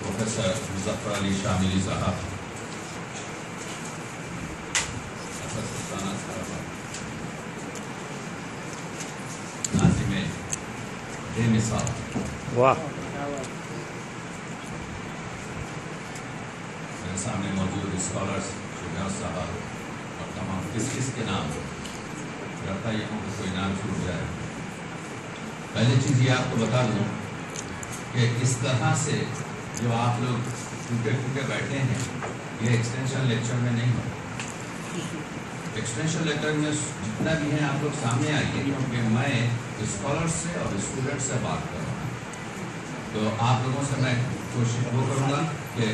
Professor Muzaffar Ali शामिली साहब, नाज़िम बेमिसाल, वाह, मेरे सामने मौजूद स्कॉलर्स शुजात साहब और तमाम किस के नाम लगता है यहाँ कोई नाम छूट जाए। पहली चीज़ ये आपको बता दूँ कि इस तरह से जो आप लोग टूटे बैठे हैं, ये एक्सटेंशन लेक्चर में नहीं हो। एक्सटेंशन लेक्चर में जितना भी है आप लोग सामने आइए, क्योंकि मैं स्कॉलर्स से और स्टूडेंट से बात कर रहा हूँ। तो आप लोगों से मैं कोशिश वो करूँगा कि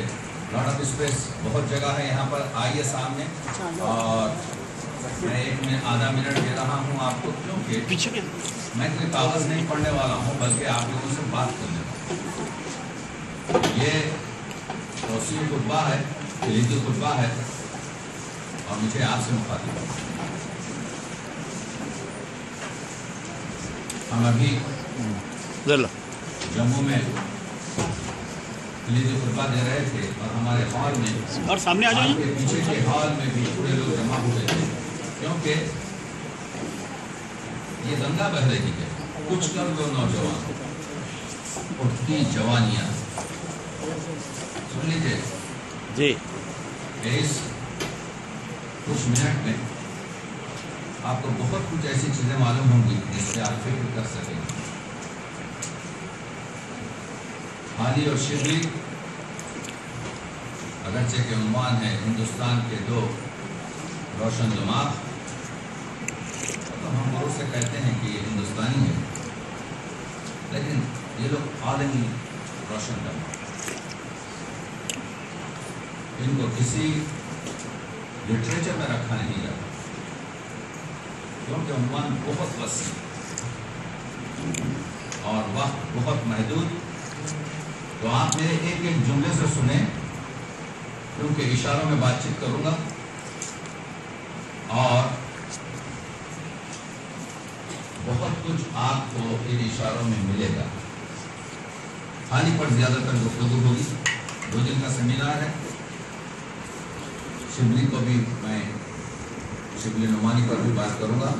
लॉट ऑफ स्पेस, बहुत जगह है यहाँ पर, आइए सामने। और मैं आधा मिनट दे रहा हूँ आपको, क्योंकि मैं कोई कागज़ नहीं पढ़ने वाला हूँ, बल्कि आप लोगों से बात करने वाला हूँ। ये तौसीफ़ खुतबा है, खिलीदी खुतबा है, और मुझे आपसे मुखातिब है। हम अभी जम्मू में खिलीदी खुतबा दे रहे थे, और हमारे हॉल में और सामने आ जाइए, पीछे के हॉल में भी पूरे लोग जमा हुए थे, क्योंकि ये गंगा बह रही है। कुछ कर दो नौजवान, उठती जवानियाँ। सुन लीजिए जी, इस कुछ मिनट में आपको बहुत कुछ ऐसी चीज़ें मालूम होंगी जिससे आप फिक्र कर सकेंगे। हाली और शिबली अगरचे के उन्वान है हिंदुस्तान के दो रोशन दिमाग, तो हम लोग से कहते हैं कि ये हिंदुस्तानी है, लेकिन ये लोग आलमी रोशन दिमाग। इनको किसी लिटरेचर में रखा नहीं जाता, क्योंकि उन्वान बहुत वसी और वक्त बहुत महदूद। तो आप मेरे एक एक जुमले से सुने, क्योंकि इशारों में बातचीत करूंगा और बहुत कुछ आपको इन इशारों में मिलेगा। हाली पर ज़्यादातर गुफ्तगू होगी, 2 दिन का सेमिनार है। शिबली को भी मैं शिबली नुमानी पर भी बात करूंगा,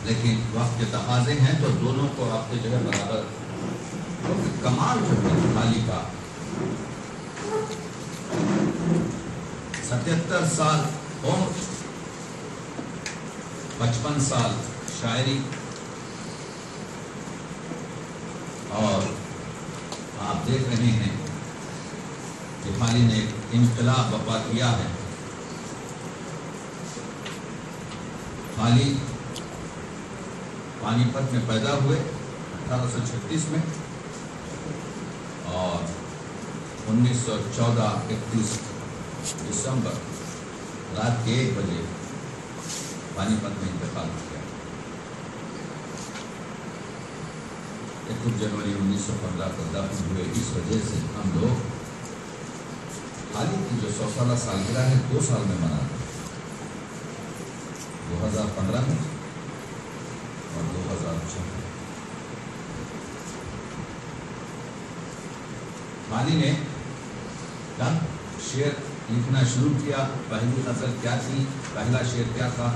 लेकिन वक्त के तकाज़े हैं तो दोनों को आपके जो है बराबर। तो कमाल जो है हाली का 77 साल उम्र, 55 साल शायरी, और आप देख रहे हैं कि हाली ने इनकलाब बर्पा किया है। हाली पानीपत में पैदा हुए 1836 में, और 1914 31 दिसंबर रात के 1 बजे पानीपत में इंतकाल किया। 21 जनवरी 1915 को दफन हुए। इस वजह से हम लोग हाली की जो 100 साल सालगिरह है 2 साल में मनाते हैं, 2015 में और 2014। हाली ने कब शेर लिखना शुरू किया, पहली गज़ल क्या थी, पहला शेर क्या था,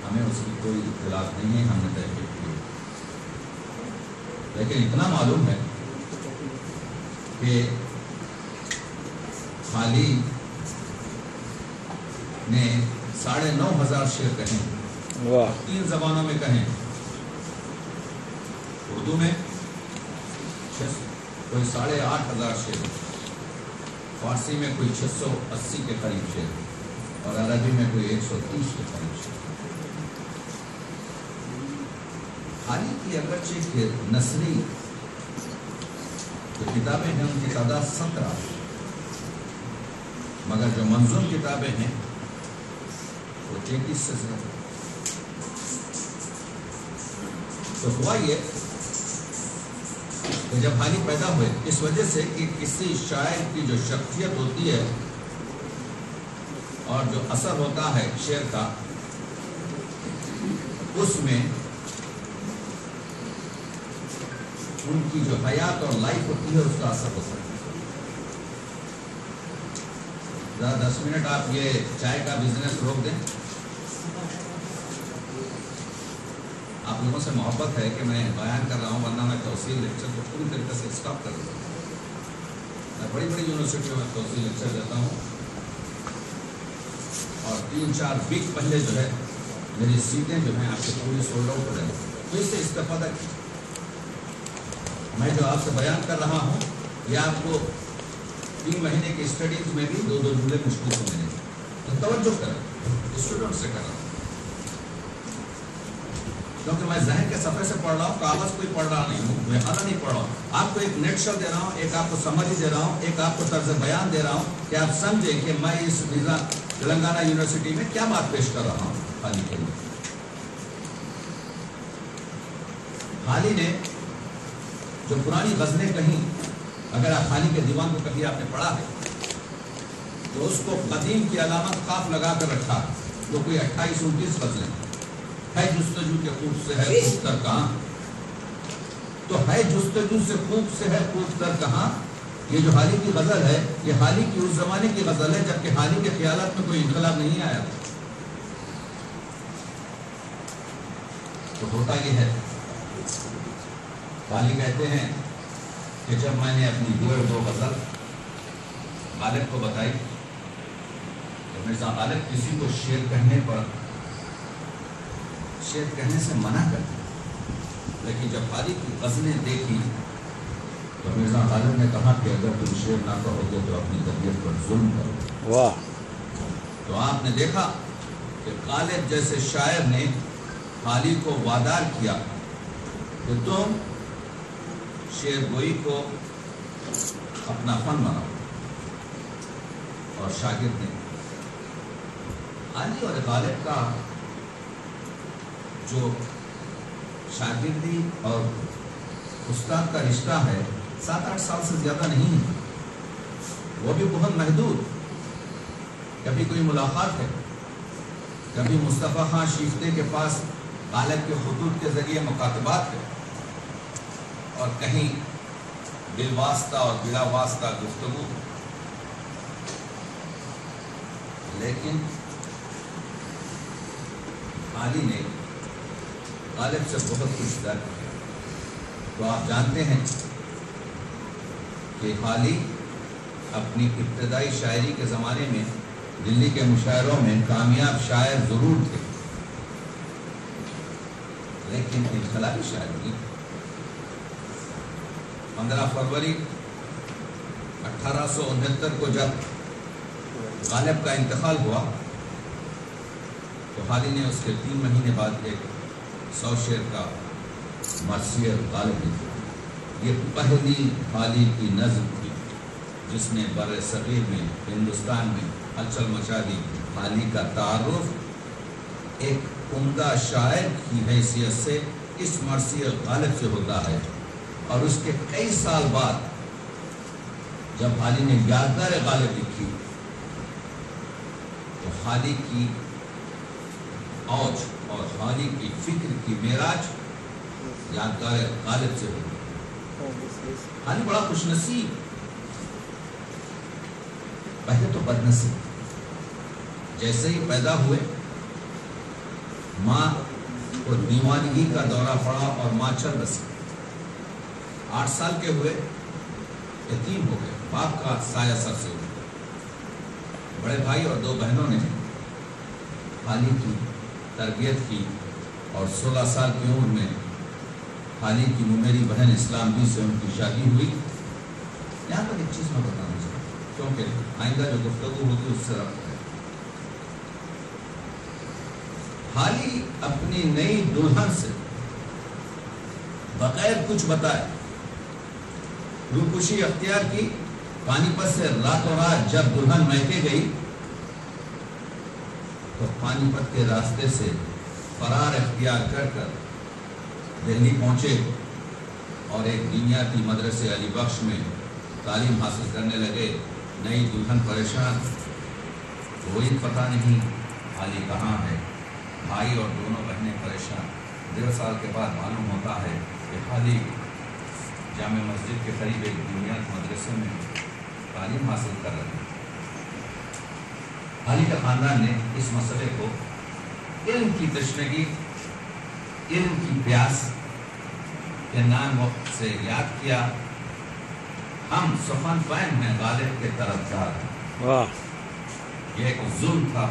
हमें उसकी कोई इख्तिलाफ नहीं है, हमने तहकीक की। लेकिन इतना मालूम है कि हाली ने 9,500 शेर कहे, 3 ज़बानों में कहें। उर्दू में कोई 8,500 शेर, फारसी में कोई 680 के करीब शेर, और अरबी में कोई 130 के करीब शेर। हाली की अगरचे के नसरी जो किताबें हैं उनकी तादाद 17, मगर जो मंजूम किताबें हैं वो 33 से ज़्यादा। तो हुआ ये कि जब हाली पैदा हुए, इस वजह से कि किसी शायर की जो शख्सियत होती है और जो असर होता है शेर का, उसमें उनकी जो हयात और लाइफ होती है उसका असर होता है। ذرا 10 منٹ آپ یہ چائے کا بزنس روک دیں. آپ لوگوں سے محبت ہے کہ میں بیان کر رہا ہوں، ورنہ میں توسیع لیکچر کو پوری طریقے سے اسٹاپ کر دوں. میں بڑی بڑی یونیورسٹیوں میں توسیع لیکچر دیتا ہوں، اور 3-4 ویک پہلے جو ہے میری سیٹیں جو ہیں آپ کے پوری سولڈ آؤٹ ہو رہے ہیں. تو اس سے استفادہ کیجیے. میں جو آپ سے بیان کر رہا ہوں یہ آپ کو 3 مہینے کی اسٹڈیز میں بھی 2 جملے مشکل سے ملیں گے. تو توجہ کریں، اسٹوڈنٹ سے کر رہا ہوں، کیونکہ میں ذہن کے صفحے سے پڑھ رہا ہوں، کاغذ کوئی پڑھ رہا نہیں ہوں، میں خانا نہیں پڑھ رہا ہوں. آپ کو ایک نیٹشر دے رہا ہوں، ایک آپ کو سمجھ دے رہا ہوں، ایک آپ کو طرز بیان دے رہا ہوں کہ آپ سمجھیں کہ میں اس نظام تلنگانہ یونیورسٹی میں کیا بات پیش کر رہا ہوں. حالی کے لیے حالی نے جو پرانی غزلیں کہیں، اگر آپ حالی کے دیوان کو کبھی آپ نے پڑھا ہے تو اس کو قدیم کی علامت قاف لگا کر رکھا، جو کوئی 28-29 غزلیں ہے. جستجو کے خوب سے ہے خوب تر کہاں، تو ہے جستجو سے خوب سے ہے خوب تر کہاں. یہ جو حالی کی غزل ہے یہ حالی کی اس زمانے کی غزل ہے جبکہ حالی کے خیالات میں کوئی انقلاب نہیں آیا. تو ہوتا یہ ہے، حالی کہتے ہیں کہ جب میں نے اپنی 2 غزل غالب کو بتائی تو مرزا غالب کسی کو شعر کہنے پر شعر کہنے سے منع کرتے، لیکن جب حالی کی غزلیں دیکھی تو مرزا غالب نے کہا کہ اگر تم شعر نہ کہو گے تو اپنی طبیعت پر ظلم کرو. واہ. تو آپ نے دیکھا کہ غالب جیسے شاعر نے حالی کو وادار کیا کہ تم شعر گوئی کو اپنا فن بناؤ، اور شاگرد نے حالی اور غالب کا جو شاگردی اور استاد کا رشتہ ہے 7-8 سال سے زیادہ نہیں ہے، وہ بھی بہت محدود. کبھی کوئی ملاقات ہے، کبھی مصطفیٰ خان شیفتے کے پاس غالب کے خطوط کے ذریعے مکاتبات ہے، اور کہیں بالواسطہ اور بلا واسطہ گفتگو. لیکن حالی نے غالب سے بہت کچھ درک کیا. تو آپ جانتے ہیں کہ حالی اپنی ابتدائی شاعری کے زمانے میں دلی کے مشاعروں میں کامیاب شاعر ضرور تھے، لیکن انقلابی شاعر نہیں. 15 فروری 1869 کو جب غالب کا انتقال ہوا تو حالی نے اس کے 3 مہینے بعد ایک 100 شعر کا مرثیہ غالب لکھا. یہ پہلی حالی کی نظم تھی جس نے بر صغیر میں ہندوستان میں ہلچل مچا دی. حالی کا تعارف ایک عمدہ شاعر کی حیثیت سے اس مرثیہ غالب سے ہوتا ہے، اور اس کے کئی سال بعد جب حالی نے یادگار غالب لکھی تو حالی کی اوج اور حالی کی فکر کی معراج یادگار غالب سے ہوئی. حالی بڑا خوش نصیب، پہلے تو بد نصیب. جیسے ہی پیدا ہوئے ماں کو دیوانگی کا دورہ پڑا اور ماں چل بسی. 8 سال کے ہوئے یتیم ہو گئے، باپ کا سایہ سر سے اٹھ گیا. بڑے بھائی اور 2 بہنوں نے حالی کی تربیت کی، اور 16 سال کی عمر میں حالی کی میری بہن اسلام بھی سے ان کی شادی ہوئی. یہاں پر ایک چیز میں بتانا چاہتا ہوں کیونکہ آئندہ جو گفتگو ہوگی اس سے ربط ہے. حالی اپنی نئی دلہن سے بغیر کچھ بتائے روپوشی اختیار کی. پانی پت سے راتوں رات جب دلہن میکے گئی تو پانی پت کے راستے سے فرار اختیار کر کر دہلی پہنچے اور ایک دینیاتی مدرسے علی بخش میں تعلیم حاصل کرنے لگے. نئی دلہن پریشان، کوئی پتہ نہیں حالی کہاں ہے. بھائی اور دونوں بہنیں پریشان. 1.5 سال کے بعد معلوم ہوتا ہے کہ حالی جامع مسجد کے قریب ایک دینیات مدرسے میں تعلیم حاصل کر رہے ہیں. حالی کے خاندان نے اس مسئلے کو علم کی تشنگی، علم کی پیاس کے نام وقت سے یاد کیا. ہم سخن فہم ہیں، غالب کے طرفدار ہیں. واہ. یہ ایک ظلم تھا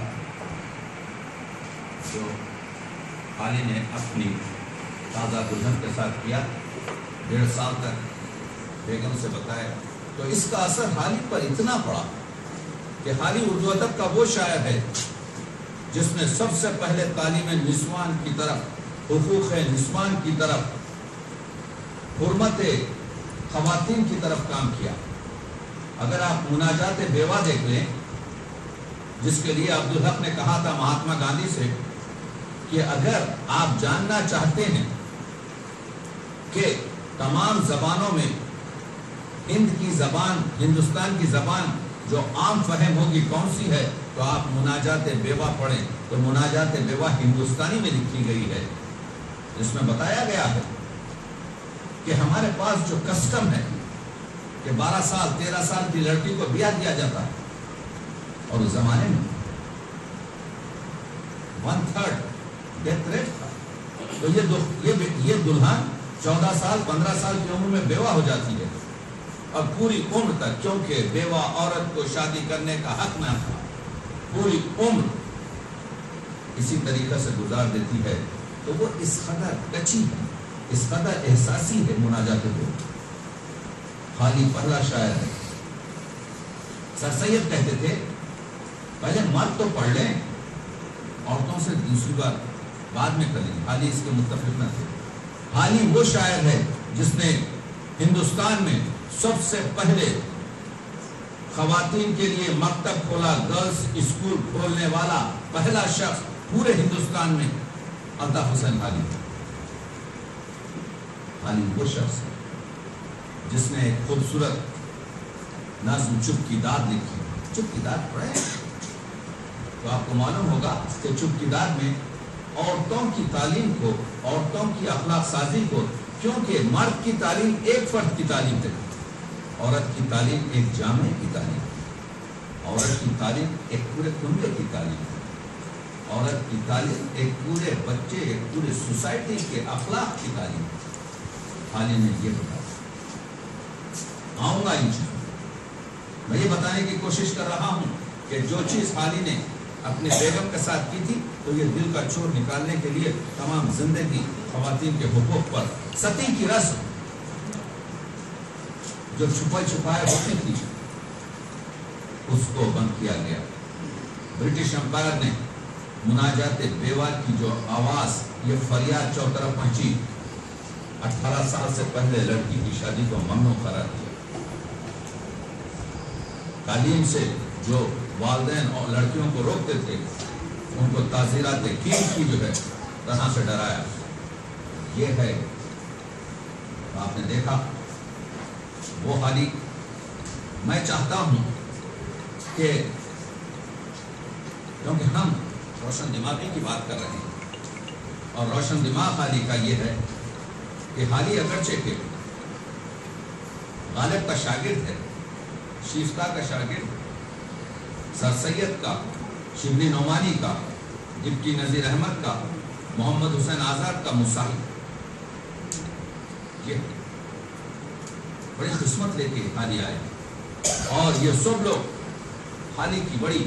جو حالی نے اپنی تازہ دلہن کے ساتھ کیا. 1.5 سال تک بیگم سے بتایا. تو اس کا اثر حالی پر اتنا پڑا کہ حالی اردو ادب کا وہ شاعر ہے جس نے سب سے پہلے تعلیم نسوان کی طرف، حقوق نسوان کی طرف، حرمت خواتین کی طرف کام کیا. اگر آپ مناجات بیوہ دیکھ لیں، جس کے لیے عبدالحق نے کہا تھا مہاتما گاندھی سے کہ اگر آپ جاننا چاہتے ہیں کہ تمام زبانوں میں ہند کی زبان، ہندوستان کی زبان جو عام فہم ہوگی کون سی ہے، تو آپ مناجات بیوہ پڑھیں. تو مناجات بیوہ ہندوستانی میں لکھی گئی ہے، جس میں بتایا گیا ہے کہ ہمارے پاس جو کسٹم ہے کہ 12 سال 13 سال کی لڑکی کو بیاہ دیا جاتا ہے، اور اس زمانے میں 1/3 ڈیتھ ریٹ تھا. تو یہ دلہن 14 سال 15 سال کی عمر میں بیوہ ہو جاتی ہے، اور پوری عمر تک، کیونکہ بیوہ عورت کو شادی کرنے کا حق نہ تھا، پوری عمر اسی طریقے سے گزار دیتی ہے. تو وہ اس قدر کچی ہے، اس قدر احساسی ہے مناجات بیوہ. حالی پہلا شاعر ہے. سر سید کہتے تھے پہلے مرد تو پڑھ لیں، عورتوں سے دوسری بار بعد میں کر لیں. حالی اس کے متفق نہ تھے. حالی وہ شاعر ہے جس نے ہندوستان میں سب سے پہلے خواتین کے لیے مکتب کھولا، گرلز اسکول کھولنے والا پہلا شخص پورے ہندوستان میں الطاف حسین حالی. حالی وہ شخص ہے جس نے ایک خوبصورت نظم چپ کی داد لکھی. چپ کی داد پڑھے تو آپ کو معلوم ہوگا کہ چپ کی داد میں عورتوں کی تعلیم کو، عورتوں کی اخلاق سازی کو، کیونکہ مرد کی تعلیم ایک فرد کی تعلیم ہے، عورت کی تعلیم ایک جامع کی تعلیم ہے، عورت کی تعلیم ایک پورے کنبے کی تعلیم ہے، عورت کی تعلیم ایک پورے بچے، ایک پورے سوسائٹی کے اخلاق کی تعلیم ہے. حالی نے یہ بتایا. آؤں گا ان چیزوں. میں یہ بتانے کی کوشش کر رہا ہوں کہ جو چیز حالی نے اپنے بیگم کے ساتھ کی تھی، تو یہ دل کا چور نکالنے کے لیے تمام زندگی خواتین کے حقوق پر ستی کی رسم جو چھپائے ہوتی تھی، اس کو بند کیا گیا. برٹش امپائر نے مناجات بیوہ کی جو آواز، یہ فریاد چوطرف پہنچی، 18 سال سے پہلے لڑکی کی شادی کو ممنوع قرار دیا. تعلیم سے جو والدین اور لڑکیوں کو روکتے تھے، ان کو تعزیرات کیل کی جو ہے طرح سے ڈرایا. یہ ہے، آپ نے دیکھا وہ حالی. میں چاہتا ہوں کہ کیونکہ ہم روشن دماغی کی بات کر رہے ہیں، اور روشن دماغ حالی کا یہ ہے کہ حالی اگرچہ کہ غالب کا شاگرد ہے، شیفتہ کا شاگرد، سر سید کا، شبلی نعمانی کا، ڈپٹی نذیر احمد کا، محمد حسین آزاد کا مصاحب، یہ بڑی قسمت لے کے حالی آئے، اور یہ سب لوگ حالی کی بڑی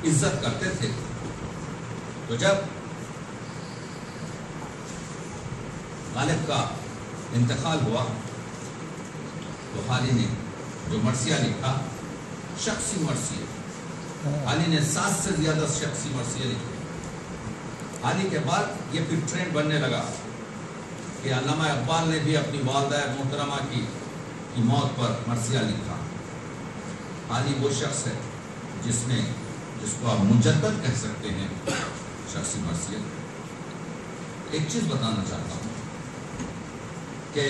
عزت کرتے تھے. تو جب غالب کا انتقال ہوا تو حالی نے جو مرثیہ لکھا، شخصی مرثیہ، حالی نے 7 سے زیادہ شخصی مرثیہ لکھے. حالی کے بعد یہ پھر ٹرینڈ بننے لگا کہ علامہ اقبال نے بھی اپنی والدہ محترمہ کی موت پر مرثیہ لکھا. حالی وہ شخص ہے جس کو آپ مجدد کہہ سکتے ہیں، شخصی مرثیہ. ایک چیز بتانا چاہتا ہوں کہ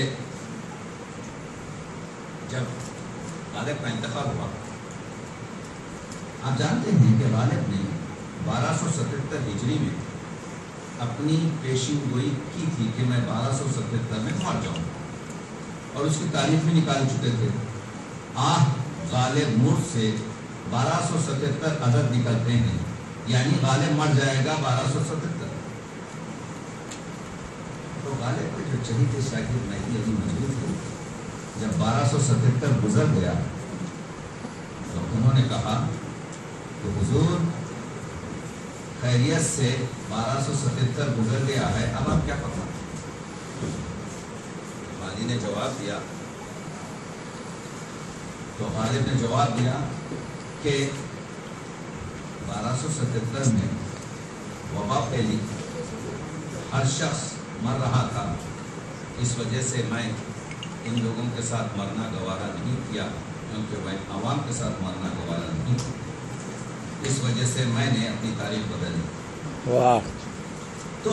جب غالب کا انتخاب ہوا، آپ جانتے ہیں کہ غالب نے 1277 ہجری میں اپنی پیشین گوئی کی تھی کہ میں 1277 میں مر جاؤں، اور اس کی تاریخ بھی نکال چکے تھے. غالب مر سے 1277 عدد نکلتے ہیں، یعنی غالب مر جائے گا 1277۔ تو غالب کے جو چہیتے شاگرد مہدی علی موجود تھے، جب 1277 گزر گیا تو انہوں نے کہا کہ حضور خیریت سے 1277 گزر گیا ہے، اب آپ کیا فرمائیں؟ والی نے جواب دیا، تو غالب نے جواب دیا کہ 1277 میں وبا پھیلی، ہر شخص مر رہا تھا، اس وجہ سے میں ان لوگوں کے ساتھ مرنا گوارا نہیں کیا، کیونکہ میں عوام کے ساتھ مرنا گوارا نہیں، اس وجہ سے میں نے اپنی تاریخ بدلی۔ واہ! تو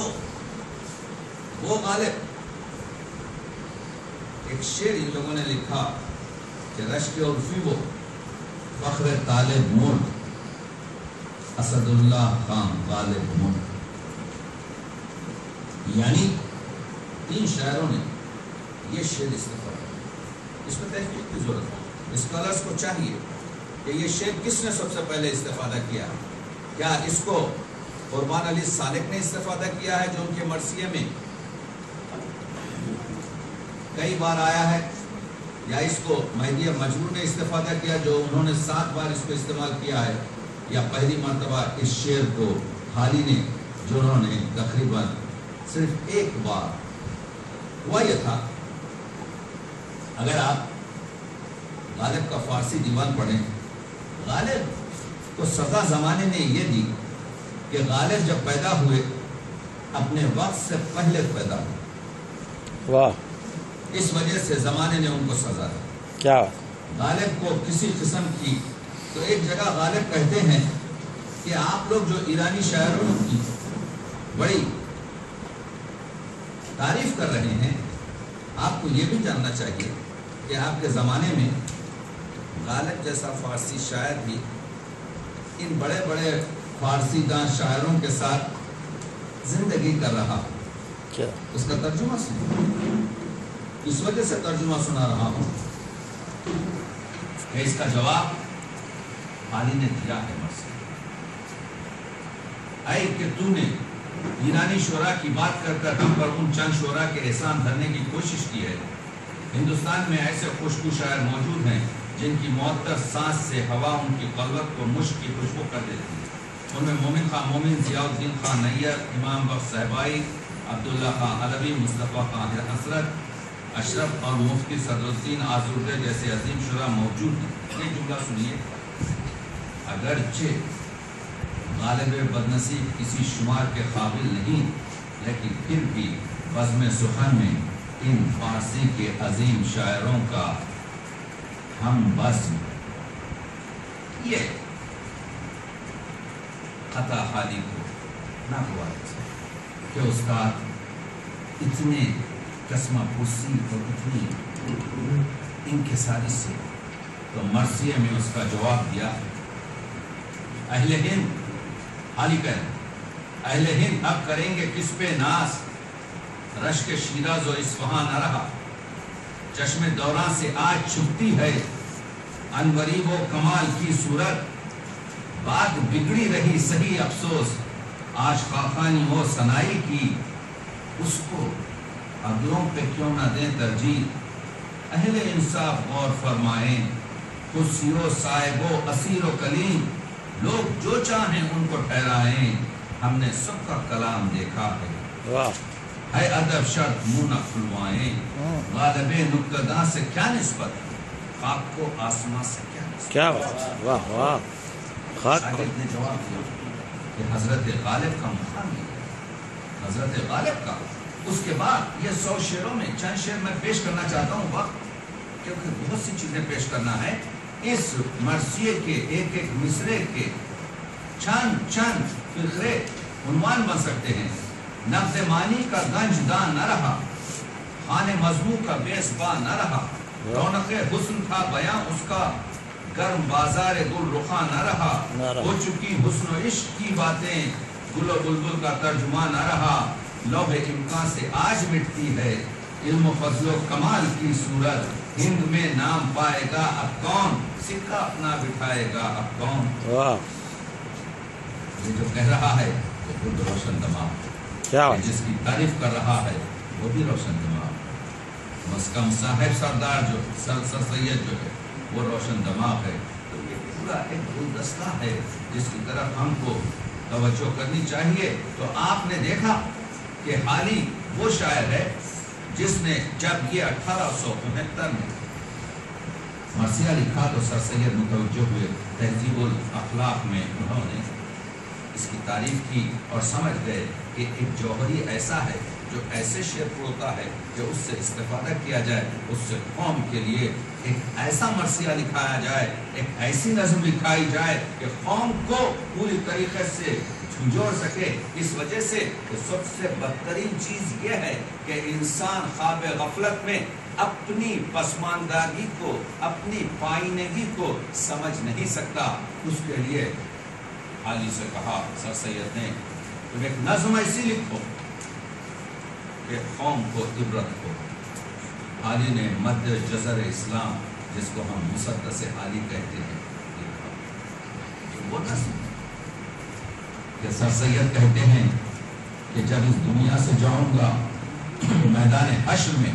وہ غالب ایک شعر ان لوگوں نے لکھا کہ رشک عرفی وہ فخر طالب مرد اسد اللہ خان غالب مرد، یعنی 3 شاعروں نے یہ شعر استفاد کیا۔ اس میں تحقیق کی ضرورت ہے، اسکالرس کو چاہیے کہ یہ شعر کس نے سب سے پہلے استفادہ کیا؟ کیا اس کو قربان علی سالک نے استفادہ کیا ہے جو ان کے مرثیے میں کئی بار آیا ہے، یا اس کو مہدی مجروح نے استفادہ کیا جو انہوں نے 7 بار اس کو استعمال کیا ہے، یا پہلی مرتبہ اس شعر کو حالی نے جو انہوں نے تقریباً صرف 1 بار؟ ہوا یہ تھا، اگر آپ غالب کا فارسی دیوان پڑھیں، غالب کو سزا زمانے نے یہ دی کہ غالب جب پیدا ہوئے اپنے وقت سے پہلے پیدا ہوئے، واہ! اس وجہ سے زمانے نے ان کو سزا دی۔ کیا غالب کو کسی قسم کی، تو ایک جگہ غالب کہتے ہیں کہ آپ لوگ جو ایرانی شاعروں کی بڑی تعریف کر رہے ہیں، آپ کو یہ بھی جاننا چاہیے کہ آپ کے زمانے میں غالب جیسا فارسی شاعر بھی ان بڑے بڑے فارسی داں شاعروں کے ساتھ زندگی کر رہا۔ کیا اس کا ترجمہ سنیں، اس وجہ سے ترجمہ سنا رہا ہوں کہ اس کا جواب حالی نے دیا ہے مرثیے، اے کہ تو نے ایرانی شعراء کی بات کر کر ہم پر ان چند شعراء کے احسان دھرنے کی کوشش کی ہے۔ ہندوستان میں ایسے خوشبو شاعر موجود ہیں جن کی معطر سانس سے ہوا ان کی قلبت کو مشک کی خوشبو کر دیتی ہے۔ ان میں مومن خان مومن، ضیاء الدین خان نیر، امام بخش صاحبائی، عبداللہ خان علوی، مصطفیٰ خان حسرت، اشرف اور مفتی صدر الدین آزردے جیسے عظیم شعراء موجود ہیں۔ یہ جملہ سنیے، اگرچہ غالب بدنصیب کسی شمار کے قابل نہیں، لیکن پھر بھی بزم سخن میں ان فارسی کے عظیم شاعروں کا ہم بزم۔ یہ خطا حالی کو نہ ہوا کہ استاد اتنے قسمہ پرسی اور اتنی انکساری سے، تو مرثیے میں اس کا جواب دیا، اہل ہند حالی کہہ اہل ہند اب کریں گے کس پہ ناز، رشک شیراز و اصفہاں نہ رہا، چشم دوران سے آج چھپتی ہے انوری و کمال کی صورت، بات بگڑی رہی صحیح افسوس، آج خاقانی و سنائی کی، اس کو اگلوں پہ کیوں نہ دیں ترجیح، اہل انصاف غور فرمائیں، کرسی و صاحب و اسیر و کلیم، لوگ جو چاہیں ان کو ٹھہرائیں، ہم نے سب کا کلام دیکھا ہے، ہے ادب شرط منہ نہ کھلوائیں، غالب نکتداں سے کیا نسبت، خاک کو آسمان سے کیا نسبت۔ کیا واہ واہ! شاگرد نے جواب دیا کہ حضرت غالب کا مقام ہے، حضرت غالب کا۔ اس کے بعد یہ 100 شعروں میں چند شعر میں پیش کرنا چاہتا ہوں، وقت کیونکہ بہت سی چیزیں پیش کرنا ہے۔ اس مرثیے کے ایک ایک مصرے کے چند فقرے عنوان بن سکتے ہیں۔ نبض معنی کا گنج دان نہ رہا، خان مضمون کا بیس با نہ رہا، رونق حسن تھا بیاں اس کا، گرم بازار گل رخا نہ رہا، ہو چکی حسن و عشق کی باتیں، گل و بلبل کا ترجمہ نہ رہا، لوح امکان سے آج مٹتی ہے علم و فضل و کمال کی صورت، हिंद में नाम पाएगा अब कौन, सिक्का अपना बिठाएगा अब कौन। वाह ये जो कह रहा है वो खुद रोशन दिमाग, क्या बात। जिसकी तारीफ कर रहा है वो भी रोशन दिमाग। मस्कम साहेब सरदार जो सर सैयद जो है वो रोशन दिमाग है। तो ये पूरा एक गुलदस्ता है जिसकी तरफ हमको तवज्जो करनी चाहिए। तो आपने देखा कि हाली वो शायर है जिसने जब ये 1869 में मरसिया लिखा तो सर सैयद मुतवज्जो हुए, तहजीबुल अखलाक में उन्होंने इसकी तारीफ की और समझ गए कि एक जौहरी ऐसा है जो ऐसे शेर होता है कि उससे इस्तेफादा किया जाए, उससे कौम के लिए एक ऐसा मरसिया लिखाया जाए, एक ऐसी नज़्म लिखाई जाए कि कौम को पूरी तरीके से झुंझोड़ सके। इस वजह से तो सबसे बदतरीन चीज़ ये है कि इंसान ख्वाब गफलत में अपनी पसमानदागी को, अपनी पाइनगी को समझ नहीं सकता। उसके लिए हाली से कहा सर सैयद ने, तुम एक नज़्म ऐसी लिखो कि कौम को इबरत हो। हाली ने मद जज़र इस्लाम, जिसको हम मुसद्दस हाली कहते हैं, लिखा। वो नज़्म कि सर सैयद कहते हैं कि जब इस दुनिया से जाऊंगा मैदान हश्र में,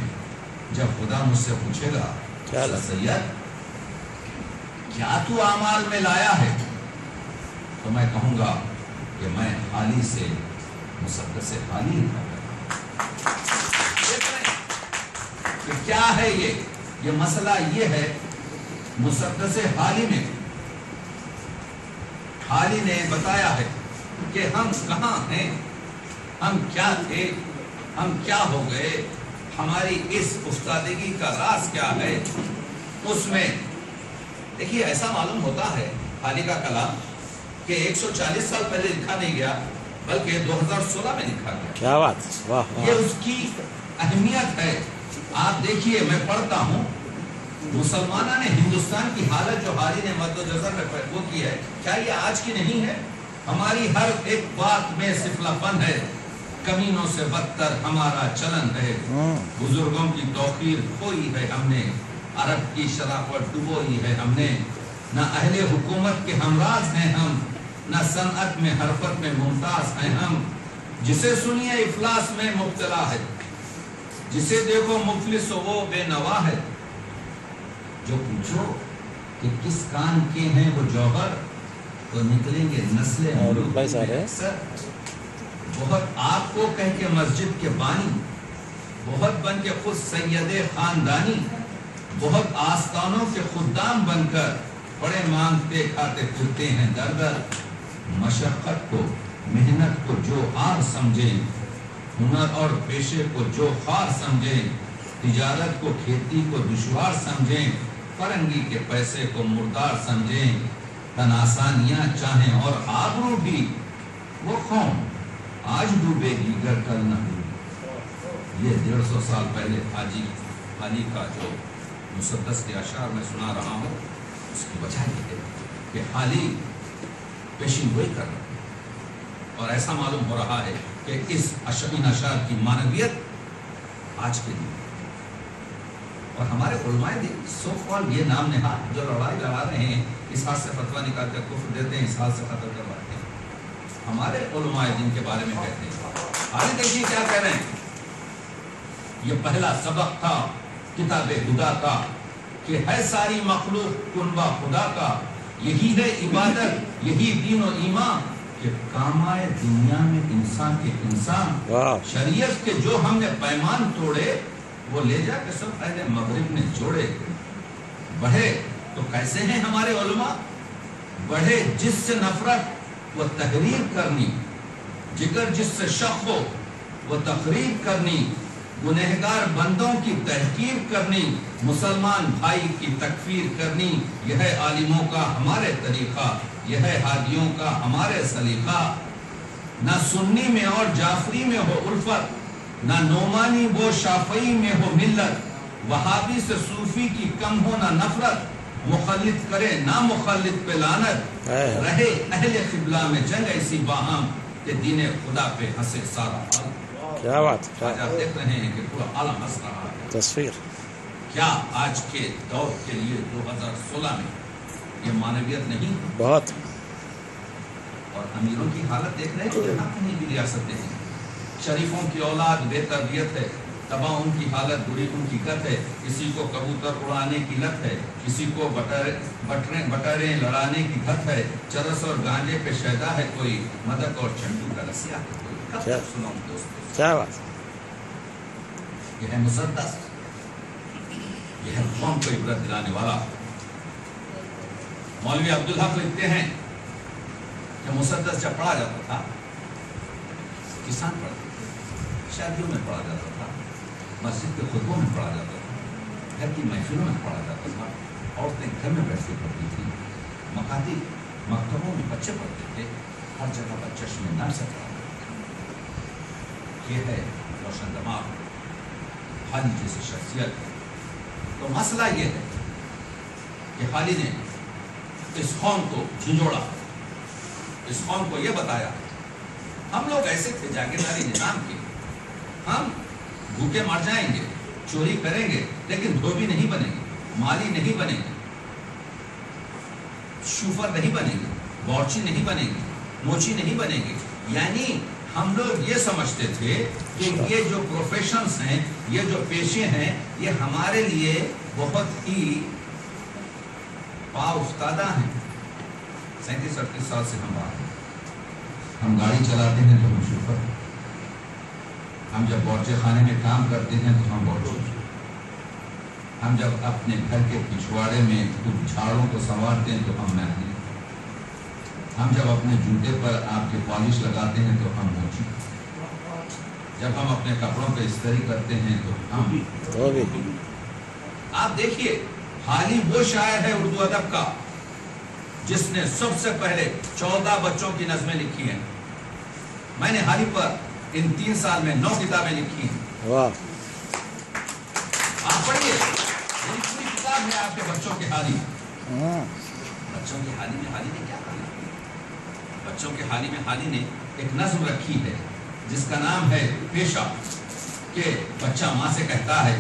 जब खुदा मुझसे पूछेगा सर सैयद क्या तू आमाल में लाया है, तो मैं कहूंगा कि मैं हाली से मुसद्दस हाली लिखा। कि क्या है ये मसला ये है मुसद्दस हाली में। हाली ने बताया है कि हम कहाँ हैं, हम क्या थे, हम क्या हो गए, हमारी इस उस्तादगी का राज क्या है। उसमें देखिए ऐसा मालूम होता है हाली का कलाम कि 140 साल पहले लिखा नहीं गया, बल्कि 2016 में लिखा गया। क्या बात, वाह ये उसकी अहमियत है। आप देखिए, मैं पढ़ता हूँ, मुसलमाना ने हिंदुस्तान की हालत जो हाली ने मद्दोजज़र में वो की है, क्या ये आज की नहीं है? हमारी हर एक बात में सिफलापन है, कमीनों से बदतर हमारा चलन है, बुजुर्गों की तौकीर खोई है हमने, अरब की शराफत डुबोई है हमने, न अहले हुकूमत के हमराज हैं हम, न सनअत में हरफत में मुमताज हैं हम। जिसे सुनिए इफलास में मुब्तला है, जिसे देखो मुफलिस वो बेनवा है। जो पूछो कि किस कान के हैं वो जौहर, तो निकलेंगे नस्ले बहुत आपको कह के मस्जिद के बानी, बहुत बन के खुद सैयदे खानदानी, बहुत आस्तानों के खुदाम बनकर बड़े मांगते खाते फिरते हैं दर दर। मशक्कत को मेहनत को जो हार समझे, हुनर और पेशे को जो ख्वार समझे, तिजारत को खेती को दुश्वार समझें, फरंगी के पैसे को मुर्दार समझें, तन आसानियां चाहें और आबरू भी, वो कौन आज डूबेगी गर कल न डूबे। ये 150 साल पहले हाली का जो मुसद्दस के अशार में सुना रहा हूँ, उसकी वजह ये है कि हाली पेशी गोई कर रहा है और ऐसा मालूम हो रहा है कि इस इन अशार की मानवियत आज के दिन और हमारे उलमाए दिन सो कॉल ये नाम नेहाद जो लड़ाई लड़ा रहे हैं, इस हाथ से फतवा निकाल कर कुफ्र देते हैं, इस हाथ से कत्ल करवाते हैं, हमारे उलमाए दिन के बारे में कहते हैं। हाली देखिए क्या कह रहे हैं, ये पहला सबक था किताबे खुदा का कि है सारी मखलूक कुनबा खुदा का, यही है इबादत, यही दीन और ईमान कि काम आए दुनिया में इंसान के इंसान। शरीयत के जो हमने पैमान तोड़े, वो ले जाकर सब अहले मगरिब ने जोड़े। बढ़े तो कैसे हैं हमारे उलमा, बढ़े जिससे नफरत वो तहरीर करनी, जिगर जिससे शक हो वो तकरीर करनी, गुनहगार बंदों की तहकीर करनी, मुसलमान भाई की तकफीर करनी। यह है आलिमों का हमारे तरीका, यह है हादियों का हमारे सलीका। ना सुन्नी में और जाफरी में हो उल्फत, ना नोमानी वो शाफई में हो मिल्लत, वहाबी से सूफी की कम हो ना नफरत, मुखल्लिद करे ना मुखल्लिद पे लानत, रहे अहले क़िबला में जंग ऐसी बाहम कि दीने खुदा पे हंसे सारा आलम। क्या बात, आज आप देख रहे हैं कि पूरा आलम हंस रहा है। तस्वीर کیا آج کے دور کے لیے 2016 میں یہ معنویت نہیں؟ بہت. اور امیروں کی حالت دیکھ رہے ہیں جہاں کہیں بھی ریاستیں ہیں، شریفوں کی اولاد بے تربیت ہے، تباہ ان کی حالت بری ان کی گت ہے، کسی کو کبوتر اڑانے کی لت ہے، کسی کو بٹریں لڑانے کی گھت ہے، چرس اور گانجے پہ شیدا ہے کوئی، مدک اور چنڈو کا رسیا ہے کوئی. کب تک سناؤں دوستوں؟ کیا بات. یہ ہے مسدس، یہ ہے قوم کو عبرت دلانے والا. مولوی عبدالحق لکھتے ہیں کہ مسدس جب پڑھا جاتا تھا، کسان پڑھتے تھے، شادیوں میں پڑھا جاتا تھا، مسجد کے خطبوں میں پڑھا جاتا تھا، گھر کی محفلوں میں پڑھا جاتا تھا، عورتیں گھر میں بیٹھ کے پڑھتی تھیں، مکاتب مکتبوں میں بچے پڑھتے تھے، ہر جگہ پر چشم نار سے پڑھا جاتا تھا. یہ ہے روشن دماغ حالی جیسی شخصیت. تو مسئلہ یہ ہے کہ حالی نے اس قوم کو جھنجھوڑا، اس قوم کو یہ بتایا ہم لوگ ایسے تھے جاگیرداری نظام کے، ہم بھوکے مر جائیں گے، چوری کریں گے، لیکن دھوبی نہیں بنیں گے، مالی نہیں بنیں گے، شوفر نہیں بنیں گے، بورچی نہیں بنیں گے، موچی نہیں بنیں گے. یعنی ہم لوگ یہ سمجھتے تھے کہ یہ جو پروفیشنز ہیں، یہ جو پیشے ہیں، یہ ہمارے لیے بہت ہی افتادہ ہیں. 37-38 سال سے ہم باہر ہیں. ہم گاڑی چلاتے ہیں تو ہم شوفر، ہم جب بورچے خانے میں کام کرتے ہیں تو ہم بورچی، ہم جب اپنے گھر کے پچھواڑے میں کچھ جھاڑوں کو سنوارتے ہیں تو ہم مہندی، ہم جب اپنے جوتے پر آپ کے پالش لگاتے ہیں تو ہم موچی، جب ہم اپنے کپڑوں پہ استری کرتے ہیں تو ہم. آپ دیکھیے حالی وہ شاعر ہے اردو ادب کا جس نے سب سے پہلے 14 بچوں کی نظمیں لکھی ہیں. میں نے حالی پر ان 3 سال میں 9 کتابیں لکھی ہیں. واہ. آپ پڑھیے، میری پوری کتاب ہے آپ کے بچوں کے حالی. بچوں کے حالی میں حالی نے کیا کہا؟ بچوں کے حالی میں حالی نے ایک نظم رکھی ہے جس کا نام ہے پیشہ. کہ بچہ ماں سے کہتا ہے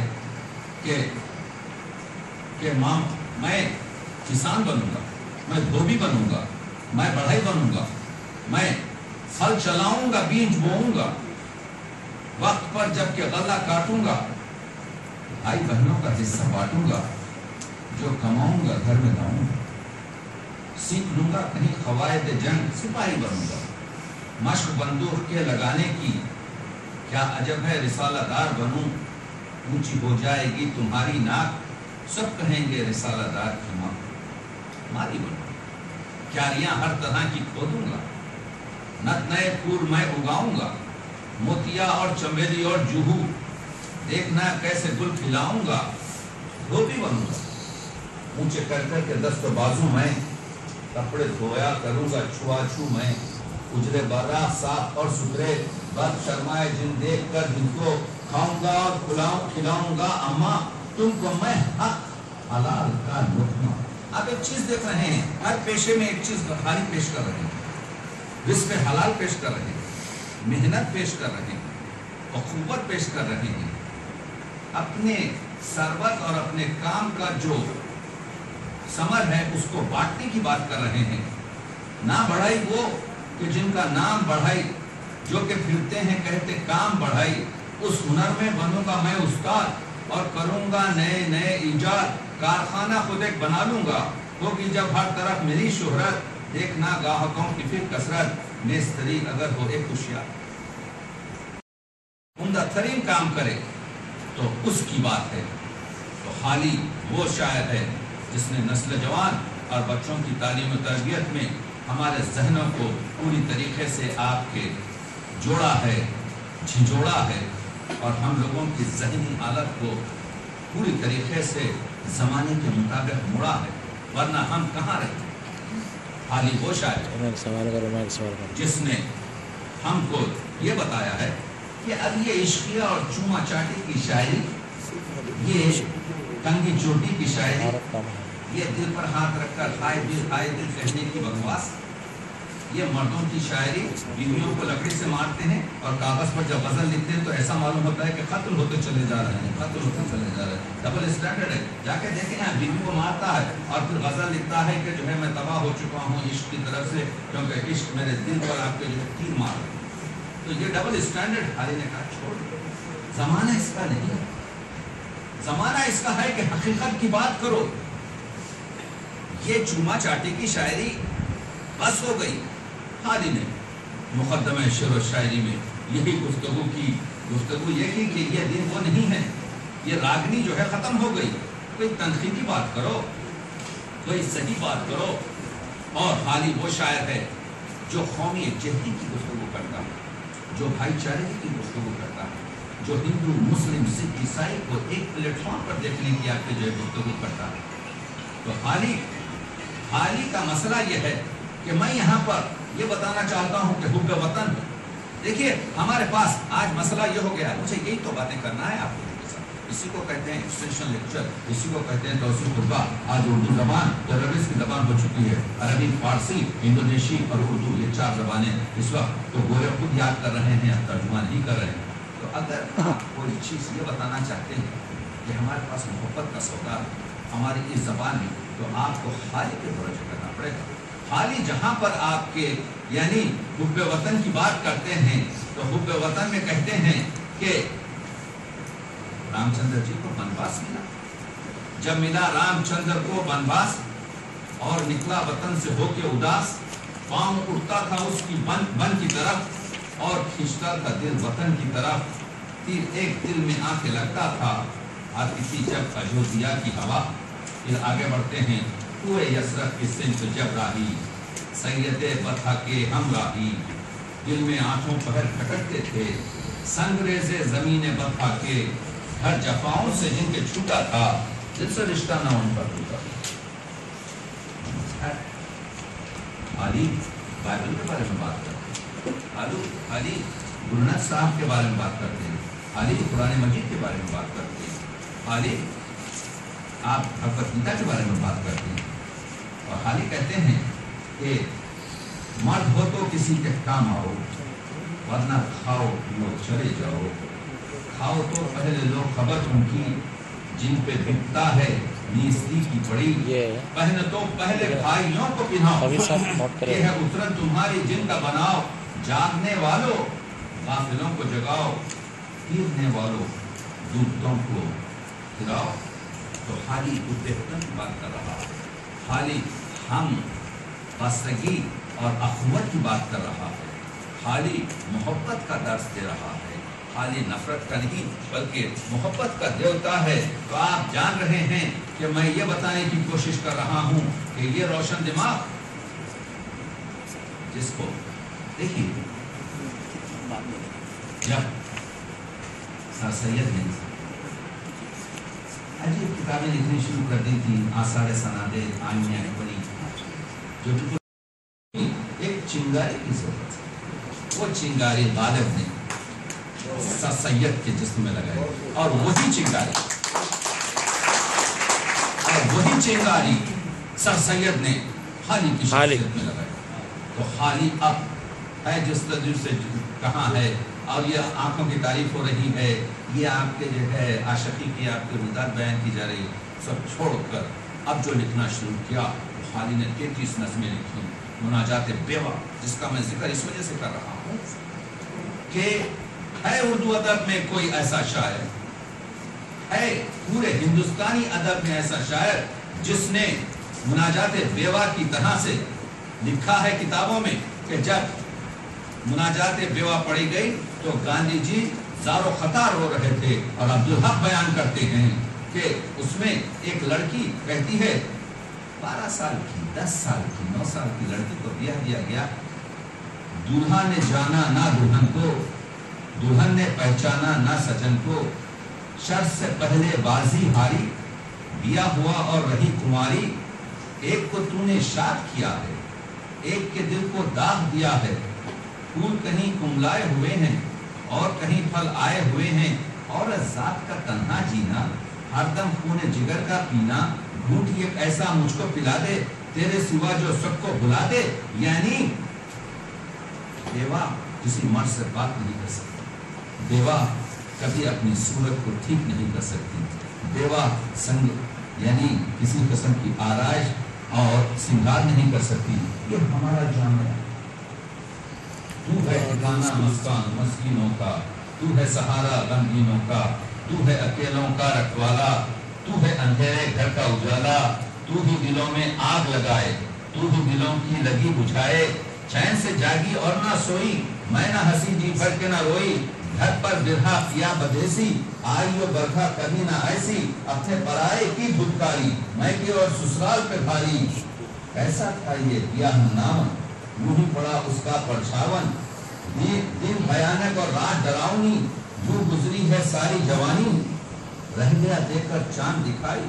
کہ ماں میں کسان بنوں گا، میں دھوبی بنوں گا، میں بڑھئی بنوں گا، میں پھل چلاؤں گا، بیج بوؤں گا، وقت پر جب کہ غلہ کاٹوں گا، بھائی بہنوں کا حصہ بانٹوں گا، جو کماؤں گا گھر میں لاؤں گا، سیکھ لوں گا کہیں قواعد جنگ، سپاہی بنوں گا، مشق بندوق کے لگانے کی کیا عجب ہے رسالہ دار بنوں، اونچی ہو جائے گی تمہاری ناک، سب کہیں گے رسالہ دار کی ماں، ماری بنوں، کیاریاں ہر طرح کی کھودوں گا، نت نئے پھول میں اگاؤں گا، موتیا اور چمیلی اور جوہو، دیکھنا کیسے گل کھلاؤں گا، دھوبی بنوں گا، اونچے کر کے دست و بازو میں، کپڑے دھویا کروں گا چھوا چھو میں، اجرے براہ صاف اور ستھرے، بد شرمائے جن دیکھ کر جن کو کھاؤں گا اور کھلاؤں گا، اماں تم کو میں حق حلال کا لقمہ. آپ ایک چیز دیکھ رہے ہیں، ہر پیشے میں ایک چیز حالی پیش کر رہے ہیں، رزق حلال پیش کر رہے ہیں، محنت پیش کر رہے ہیں، اخوت پیش کر رہے ہیں، اپنے ثروت اور اپنے کام کا جو ثمر ہے اس کو بانٹنے کی بات کر رہے ہیں. نہ بڑھائی وہ کہ جن کا نام بڑھائی، جو کہ پھرتے ہیں کہتے کام بڑھائی، اس ہنر میں بنوں گا میں استاد اور کروں گا نئے نئے ایجاد، کارخانہ خود ایک بنا لوں گا، ہوگی جب ہر طرف میری شہرت، دیکھنا گاہکوں کی پھر کثرت، میستری اگر ہو ایک ہوشیار، عمدہ ترین کام کرے تو اس کی بات ہے. تو حالی وہ شاعر ہے جس نے نسل جوان اور بچوں کی تعلیم و تربیت میں ہمارے ذہنوں کو پوری طریقے سے آپ کے جوڑا ہے، جھنجھوڑا ہے، اور ہم لوگوں کی ذہنی حالت کو پوری طریقے سے زمانے کے مطابق موڑا ہے، ورنہ ہم کہاں رہتے ہیں. حالی وہ شاعر ہے جس نے ہم کو یہ بتایا ہے کہ اب یہ عشقیہ اور چوما چاٹی کی شاعری، یہ کنگی چوٹی کی شاعری، یہ دل پر ہاتھ رکھ کر ہائے دل کہنے کی بکواس، یہ مردوں کی شاعری بیویوں کو لکڑی سے مارتے ہیں اور کاغذ پر جب غزل لکھتے ہیں تو ایسا معلوم ہوتا ہے کہ قتل ہوتے چلے جا رہے ہیں، قتل ہوتے چلے جا رہے ہیں. ڈبل اسٹینڈرڈ ہے. جا کے دیکھیں یہاں بیوی کو مارتا ہے اور پھر غزل لکھتا ہے کہ جو ہے میں تباہ ہو چکا ہوں عشق کی طرف سے، کیونکہ عشق میرے دل پر آپ کے جو ہے تیر مار. تو یہ ڈبل اسٹینڈرڈ حالی نے کہا چھوڑ دو، زمانہ اس کا نہیں ہے. زمانہ اس کا ہے کہ حقیقت کی بات کرو. یہ چوما چاٹی کی شاعری بس ہو گئی. حالی نے مقدمہ شعر و شاعری میں یہی گفتگو یہ کی کہ یہ دن وہ نہیں ہے، یہ راگنی جو ہے ختم ہو گئی. کوئی تنقیدی بات کرو، کوئی صحیح بات کرو. اور حالی وہ شاعر ہے جو قومی یکجہتی کی گفتگو کرتا ہے، جو بھائی چارے کی گفتگو کرتا ہے، جو ہندو مسلم سکھ عیسائی کو ایک پلیٹ فارم پر دیکھنے کی آپ کے جو ہے گفتگو کرتا ہے. تو حالی کا مسئلہ یہ ہے کہ میں یہاں پر یہ بتانا چاہتا ہوں کہ حب وطن، دیکھیے ہمارے پاس آج مسئلہ یہ ہو گیا، مجھے یہی تو باتیں کرنا ہے آپ کے ساتھ. اسی کو کہتے ہیں ایکسٹینشن لیکچر، اسی کو کہتے ہیں توسیع خطبہ. آج اردو زبان ٹیررسٹ کی زبان ہو چکی ہے. عربی، فارسی، انڈونیشی اور اردو، یہ 4 زبانیں اس وقت تو گورے خود یاد کر رہے ہیں، اب ترجمہ نہیں کر رہے ہیں. تو اگر آپ کوئی چیز یہ بتانا چاہتے ہیں کہ ہمارے پاس محبت کا سودا ہماری اس زبان میں، تو آپ کو حالی کے درجے کرنا پڑے گا. حالی جہاں پر آپ کے یعنی حب وطن کی بات کرتے ہیں تو حب وطن میں کہتے ہیں کہ رام چندر جی کو بنواس ملا. جب ملا رام چندر کو بنواس اور نکلا وطن سے ہو کے اداس، پاؤں اٹھتا تھا اس کی بن کی طرف اور کھینچتا تھا دل وطن کی طرف. تیر ایک دل میں آ کے لگتا تھا، آتی تھی جب اجودھیا کی ہوا. پھر آگے بڑھتے ہیں، کوئے یسرف کی سمت جب راہی، سید بطحہ کے ہمراہی. دل میں آنکھوں پہر کھٹکتے تھے، سنگریز زمین بطحہ کے، ہر جفاؤں سے جن کے چھوٹا تھا، دل سے رشتہ نہ ان پر ٹوٹا. حالی بائبل کے بارے میں بات کرتے ہیں، حالی گروناتھ صاحب کے بارے میں بات کرتے ہیں، حالی قرآن مجید کے بارے میں بات کرتے ہیں، حالی آپ بھگوت گیتا کے بارے میں بات کرتے ہیں. اور حالی کہتے ہیں کہ مرد ہو تو کسی کے کام آؤ، ورنہ کھاؤ پیو چلے جاؤ. کھاؤ تو پہلے لوگ خبر تم کی، جن پہ بکتا ہے نیستی کی پڑی. پہن تو پہلے بھائیوں کو پہناؤ، یہ ہے اجرت تمہاری جن کا بناؤ. جاگنے والوں غافلوں کو جگاؤ، پیرنے والوں دوستوں کو پھراؤ. تو حالی حب وطن کی بات کر رہا ہے، حالی ہم بستگی اور اخوت کی بات کر رہا ہے، حالی محبت کا درس دے رہا ہے. حالی نفرت کا نہیں بلکہ محبت کا دیوتا ہے. تو آپ جان رہے ہیں کہ میں یہ بتانے کی کوشش کر رہا ہوں کہ یہ روشن دماغ جس کو دیکھیے، جب سر سید نے عجیب کتابیں لکھنی شروع کر دی تھی، آثار سنادے، آئینہ اکبری، جو ایک چنگاری کی ضرورت ہے. وہ چنگاری غالب نے سر سید کے جسم میں لگائی، اور وہی چنگاری سر سید نے حالی کی شخصیت میں لگائی. تو حالی اب ہے جس طرح سے کہاں ہے، اور یہ آنکھوں کی تعریف ہو رہی ہے، یہ آپ کے جو ہے عاشقی کی آپ کے رودات بیان کی جا رہی، سب چھوڑ کر اب جو لکھنا شروع کیا. حالی نے 33 نظمیں لکھی، مناجات بیوہ، جس کا میں ذکر اس وجہ سے کر رہا ہوں کہ ہے اردو ادب میں کوئی ایسا شاعر، ہے پورے ہندوستانی ادب میں ایسا شاعر جس نے مناجات بیوہ کی طرح سے لکھا ہے کتابوں میں کہ جب مناجات بیوہ پڑھی گئی تو گاندھی جی زار و خطا رو رہے تھے. اور عبدالحق بیان کرتے ہیں کہ اس میں ایک لڑکی کہتی ہے 12 سال کی، 10 سال کی، 9 سال کی لڑکی کو دیا گیا. دولہا نے جانا نہ دلہن کو، دلہن نے پہچانا نہ سجن کو. شرط سے پہلے بازی ہاری، دیا ہوا اور رہی کماری. ایک کو تو نے شاد کیا ہے، ایک کے دل کو داغ دیا ہے. پھول کہیں کملائے ہوئے ہیں اور کہیں پھل آئے ہوئے ہیں. اور ذات کا تنہا جینا، ہر دم خون جگر کا پینا. گھونٹ ایک ایسا مجھ کو پلا دے، تیرے سوا جو سب کو بلا دے. یعنی बेवा किसी मर्द से बात नहीं कर सकती, बेवा कभी अपनी सूरत को ठीक नहीं कर सकती, बेवा संग यानी किसी किस्म की आराइश और श्रृंगार नहीं कर सकती। ये हमारा जानना है। तू है ठिकाना मस्कान मस्कीनों का, तू है सहारा गमगीनों का, तू है अकेलों का रखवाला, तू है अंधेरे घर का उजाला, तू ही दिलों में आग लगाए, तू ही दिलों की लगी बुझाए, चैन से जागी और ना सोई, मैं ना हंसी जी भर के ना रोई, घर पर बिरहा किया बदेसी, आई वो बरखा कभी ना ऐसी, अपने पराए की धुतकारी, मैं की और ससुराल पे भारी, कैसा था ये किया नाम, यूं ही पड़ा उसका परछावन, दिन भयानक और रात डरावनी, यूं गुजरी है सारी जवानी, रह गया देखकर चांद दिखाई,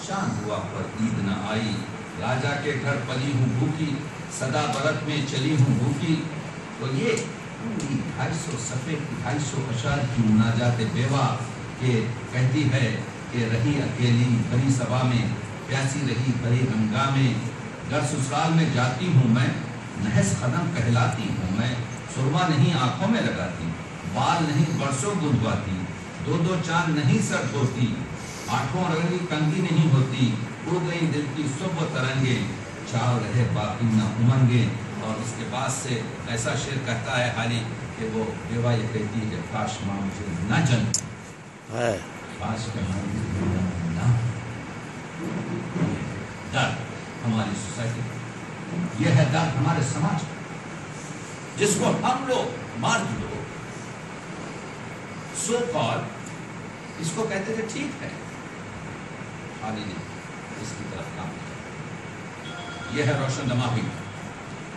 चांद हुआ पर ईद न आई, राजा के घर पली हूँ भूखी, सदा बरत में चली हूँ भूखी। तो ये 250 सफ़े की 250 अशार की मुनाजात बेवा के कहती है कि रही अकेली भरी सभा में, प्यासी रही भरी हंगामे, घर ससुराल में जाती हूँ मैं, नहस कदम कहलाती हूँ मैं, सुरमा नहीं आंखों में लगाती, बाल नहीं बरसों गुंदवाती, दो दो चांद नहीं सर धोती, आठों रंगी कंगी नहीं होती, उड़ गई दिल की सुबह तरंगे, चाव रहे बाकी न उमंगे। और इसके बाद से ऐसा शेर कहता है हाली कि वो बेवा ये कहती है कि काश माँ मुझे न जन, काश के माँ मुझे न डर हमारी सोसाइटी, यह है डर हमारे समाज का, जिसको हम लोग मार्ग लोग सो कॉल इसको कहते थे ठीक है, हाली ने इसकी तरफ काम किया। यह है रोशन दमाही।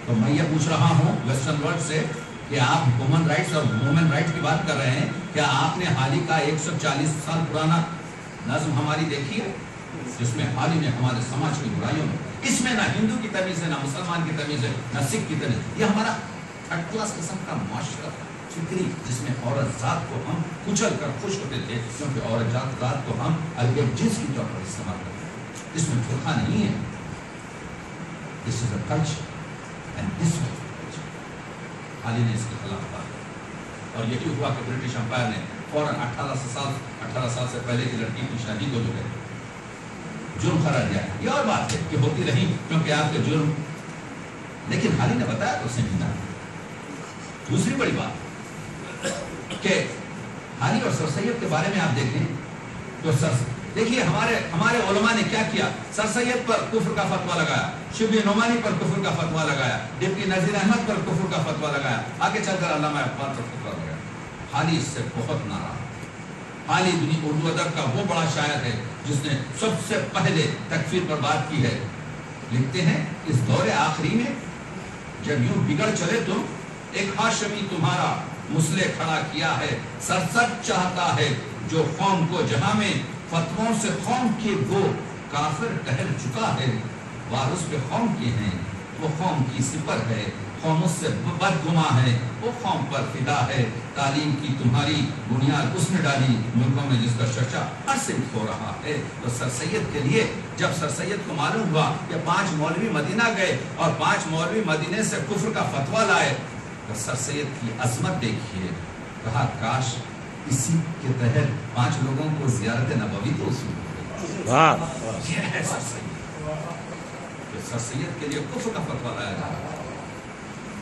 तो मैं ये पूछ रहा हूँ वेस्टर्न वर्ल्ड से कि आप ह्यूमन राइट्स और वुमेन राइट्स की बात कर रहे हैं, क्या आपने हाल ही का 140 साल पुराना नज्म हमारी देखी है, जिसमें हाल ही में हमारे समाज की बुराइयों में, इसमें ना हिंदू की तमीज है, ना मुसलमान की तमीज है, ना सिख की तमीज, ये हमारा थर्ड क्लास किस्म का माशरा फिक्री, जिसमें औरत जात को हम कुचल कर खुश होते थे, क्योंकि औरत जात को हम अलग जिन्स की तौर पर इस्तेमाल करते हैं। इसमें फुरका नहीं है, this is a culture and this हाल ही ने इसके खिलाफ बात। और यही हुआ कि ब्रिटिश एम्पायर ने फौरन 18 साल से पहले की लड़की की शादी को जो है जुर्म करार दिया। ये और बात है कि होती रही क्योंकि आपके जुर्म, लेकिन हाल ही ने बताया तो उसे मिला। दूसरी बड़ी बात कि हाली और सर सैयद के बारे में आप देखें तो देखिए हमारे उलमा ने क्या किया, सर सैयद पर कुफ्र का फतवा लगाया, शिबली नोमानी पर कुफ्र का फतवा लगाया, डिप्टी नजीर अहमद पर कुफ्र का फतवा लगाया, आगे चलकर अल्लामा इकबाल पर फतवा लगाया। हाली इससे बहुत नाराज। हाली दुनिया उर्दू अदब का वो बड़ा शायर है जिसने सबसे पहले तकफीर पर बात की है। लिखते हैं इस दौरे आखिरी में जब यूं बिगड़ चले तुम, एक हाशमी तुम्हारा मुसले खड़ा किया है, सरसट चाहता है जो कौम को जहां में फतवों से कौम के गो काफिर ठहर चुका है, वारिस पे कौम के हैं वो कौम की सिपर है, कौम उससे बदगुमा है वो कौम पर फिदा है, तालीम की तुम्हारी बुनियाद उसने डाली मुल्कों में जिसका चर्चा हर से हो रहा है। तो सर सैयद के लिए जब सर सैयद को मालूम हुआ कि 5 मौलवी मदीना गए और 5 मौलवी मदीने से कुफ्र का फतवा लाए, तो सर सैयद की अजमत देखिए, कहा काश इसी के तहत 5 लोगों को ज़ियारत नबवी तो सर सैयद के लिए कुफ्र का फतवा लाया जा रहा है।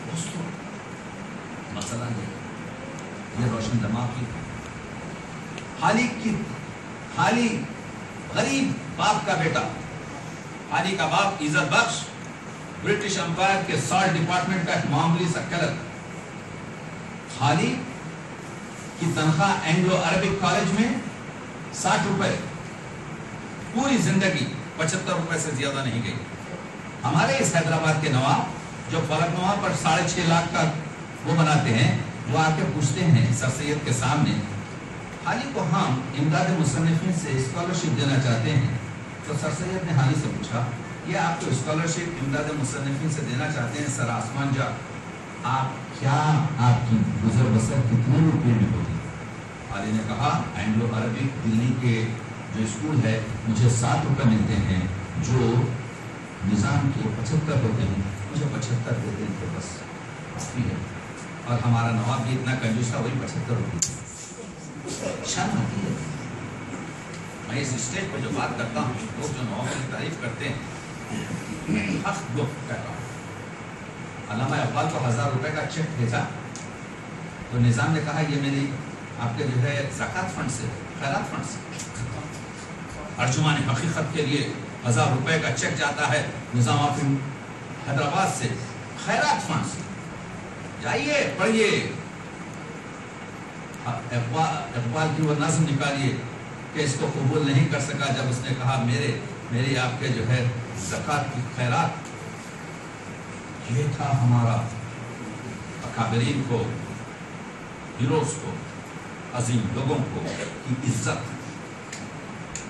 दोस्तों मसला ये रोशन दमागी हाली गरीब बाप का बेटा, हाली का बाप इज्जत बख्श ब्रिटिश एम्पायर के सॉल्ट डिपार्टमेंट का एक मामूली सा क्लर्क, हाली की तनख्वाह एंग्लो अरबिक कॉलेज में 60 रुपए, पूरी जिंदगी 75 रुपए से ज्यादा नहीं गई। हमारे इस हैदराबाद के नवाब जो फलकनुमा पर 6.5 लाख का वो बनाते हैं, वो आके पूछते हैं सर सैयद के सामने, हाली को हम इमदाद मुसन्निफीन से स्कॉलरशिप देना चाहते हैं। तो सर सैयद ने हाली से पूछा, ये आपको स्कॉलरशिप इमदाद मुसन्निफीन से देना चाहते हैं सर आसमान जा, आप क्या आपकी गुजर बसर कितने रुपये में होगी? हाली ने कहा एंग्लो अरबिक दिल्ली के जो स्कूल है मुझे 7 रुपये मिलते हैं, जो निज़ाम के 75 होते हैं, मुझे 75 देते हैं, तो बस काफ़ी है। और हमारा नवाब भी इतना कंजूस था, वही 75 रुपये। शर्म आती है। मैं इस स्टेज पर जो बात करता हूँ, लोग जो नवाब की तारीफ करते हैं, हक दुख कर रहा हूँ। अल्लामा इकबाल को 1000 रुपये का चेक भेजा तो निज़ाम ने कहा ये मेरी आपके जो है ज़कात फंड से, खैरात फंड से। अर्जुमान हकीकत के लिए 1000 रुपये का चेक जाता है निज़ाम हैदराबाद से, खैरात फंड से। जाइए पढ़िए, इकबाल की वो नज़्म निकालिए कि इसको कबूल नहीं कर सका जब उसने कहा मेरी आपके जो है ज़कात की खैरात। ये था हमारा अकाबरीन को, हीरोज को, अजीम लोगों को की इज्जत।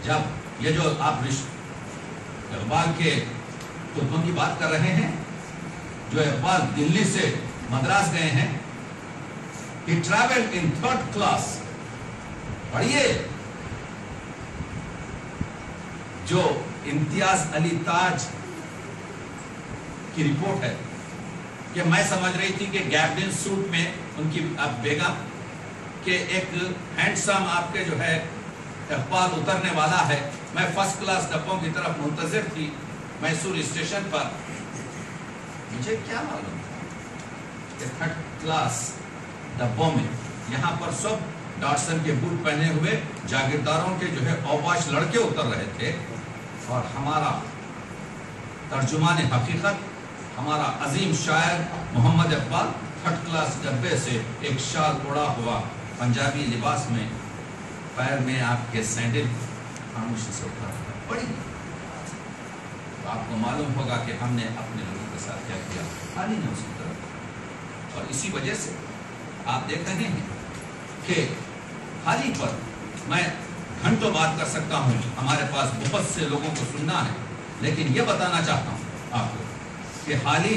जब ये जो आप इकबाल के कुतुबों की बात कर रहे हैं, जो इकबाल दिल्ली से मद्रास गए हैं, he traveled in 3rd class। पढ़िए, जो इम्तियाज अली ताज की रिपोर्ट है कि मैं समझ रही थी कि गैबरिन सूट में उनकी बेगम के एक हैंडसम आपके जो है इकबाल उतरने वाला है। मैं 1st क्लास डब्बों की तरफ मुंतजिर थी मैसूर स्टेशन पर। मुझे क्या मालूम कि 3rd क्लास डब्बों में यहाँ पर सब डॉटसन के बूट पहने हुए जागीरदारों के जो है औबाश लड़के उतर रहे थे, और हमारा तर्जुमान हकीकत, हमारा अजीम शायर मोहम्मद इकबाल 3rd क्लास डब्बे से एक शाल ओढ़ा हुआ पंजाबी लिबास में, पैर में आपके सैंडल, खामोशी से उतर रहा। बड़ी तो आपको मालूम होगा कि हमने अपने लोगों के साथ क्या किया, हाली ने उसकी तरफ। और इसी वजह से आप देख रहे हैं कि हाली पर मैं घंटों बात कर सकता हूँ, हमारे पास बहुत से लोगों को सुनना है, लेकिन ये बताना चाहता हूँ आपको कि हाली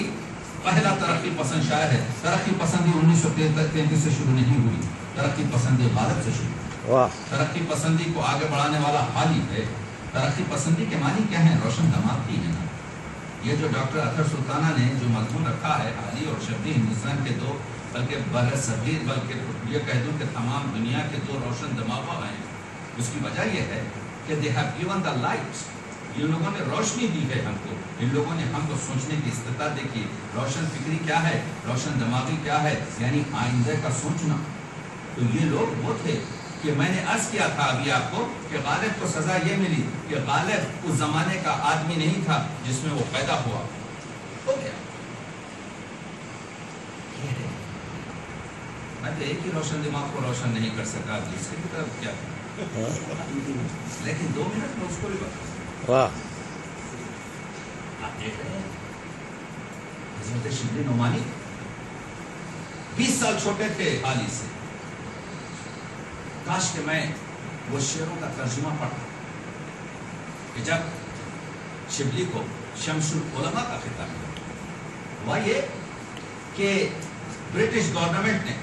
पहला तरक्की पसंद शायर है। तरक्की पसंदी 1933 से शुरू नहीं हुई, तरक्की पसंदी गालिब से शुरू। तरक्की पसंदी को आगे बढ़ाने वाला हाली है। तरक्की पसंदी के मानी क्या है? रोशन दमाग की है ना। ये जो डॉक्टर अतर सुल्ताना ने जो मजमून रखा है, हाली और शब्दी हिंदुस्तान के दो, बल्कि बरसगीर, बल्कि ये कह दूं कि तमाम दुनिया के 2 रोशन दमाग हैं। उसकी वजह यह है कि they have given the light. इन लोगों ने रोशनी दी है हमको, इन लोगों ने हमको सोचने की इस्तिताअत देखी। रोशन फिक्री क्या है, रोशन दिमागी क्या है, यानी आइंदे का सोचना। तो ये लोग वो थे कि मैंने अर्ज किया था अभी आपको कि गालिब को सजा ये मिली कि गालिब उस जमाने का आदमी नहीं था जिसमें वो पैदा हुआ। हो गया। मैं तो एक ही रोशन दिमाग को रोशन नहीं कर सका, दूसरे की तरफ क्या, लेकिन 2 मिनट में उसको भी बता। वाह, आप देख रहे हैं हज़रत शिबली नुमानी 20 साल छोटे थे हाली से। काश कि मैं वो शेरों का तर्जुमा पढ़ता कि जब शिबली को शमसुल उलमा का खिताब मिला, हुआ ये कि ब्रिटिश गवर्नमेंट ने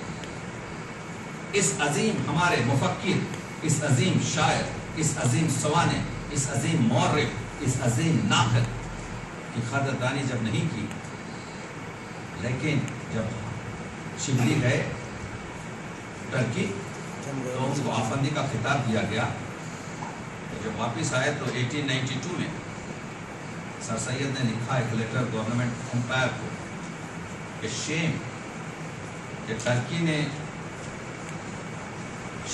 इस अजीम हमारे मुफक्किर, इस अजीम शायर, इस अजीम सवाने, इस अजीम मौर्रिख, इस अजीम नाक़िद की क़दरदानी जब नहीं की, लेकिन जब शिबली गए टर्की तो उनको आफंदी का खिताब दिया गया। तो जब वापस आए तो 1892 में सर सैयद ने लिखा एक लेटर गवर्नमेंट एम्पायर को कि शेम कि टर्की ने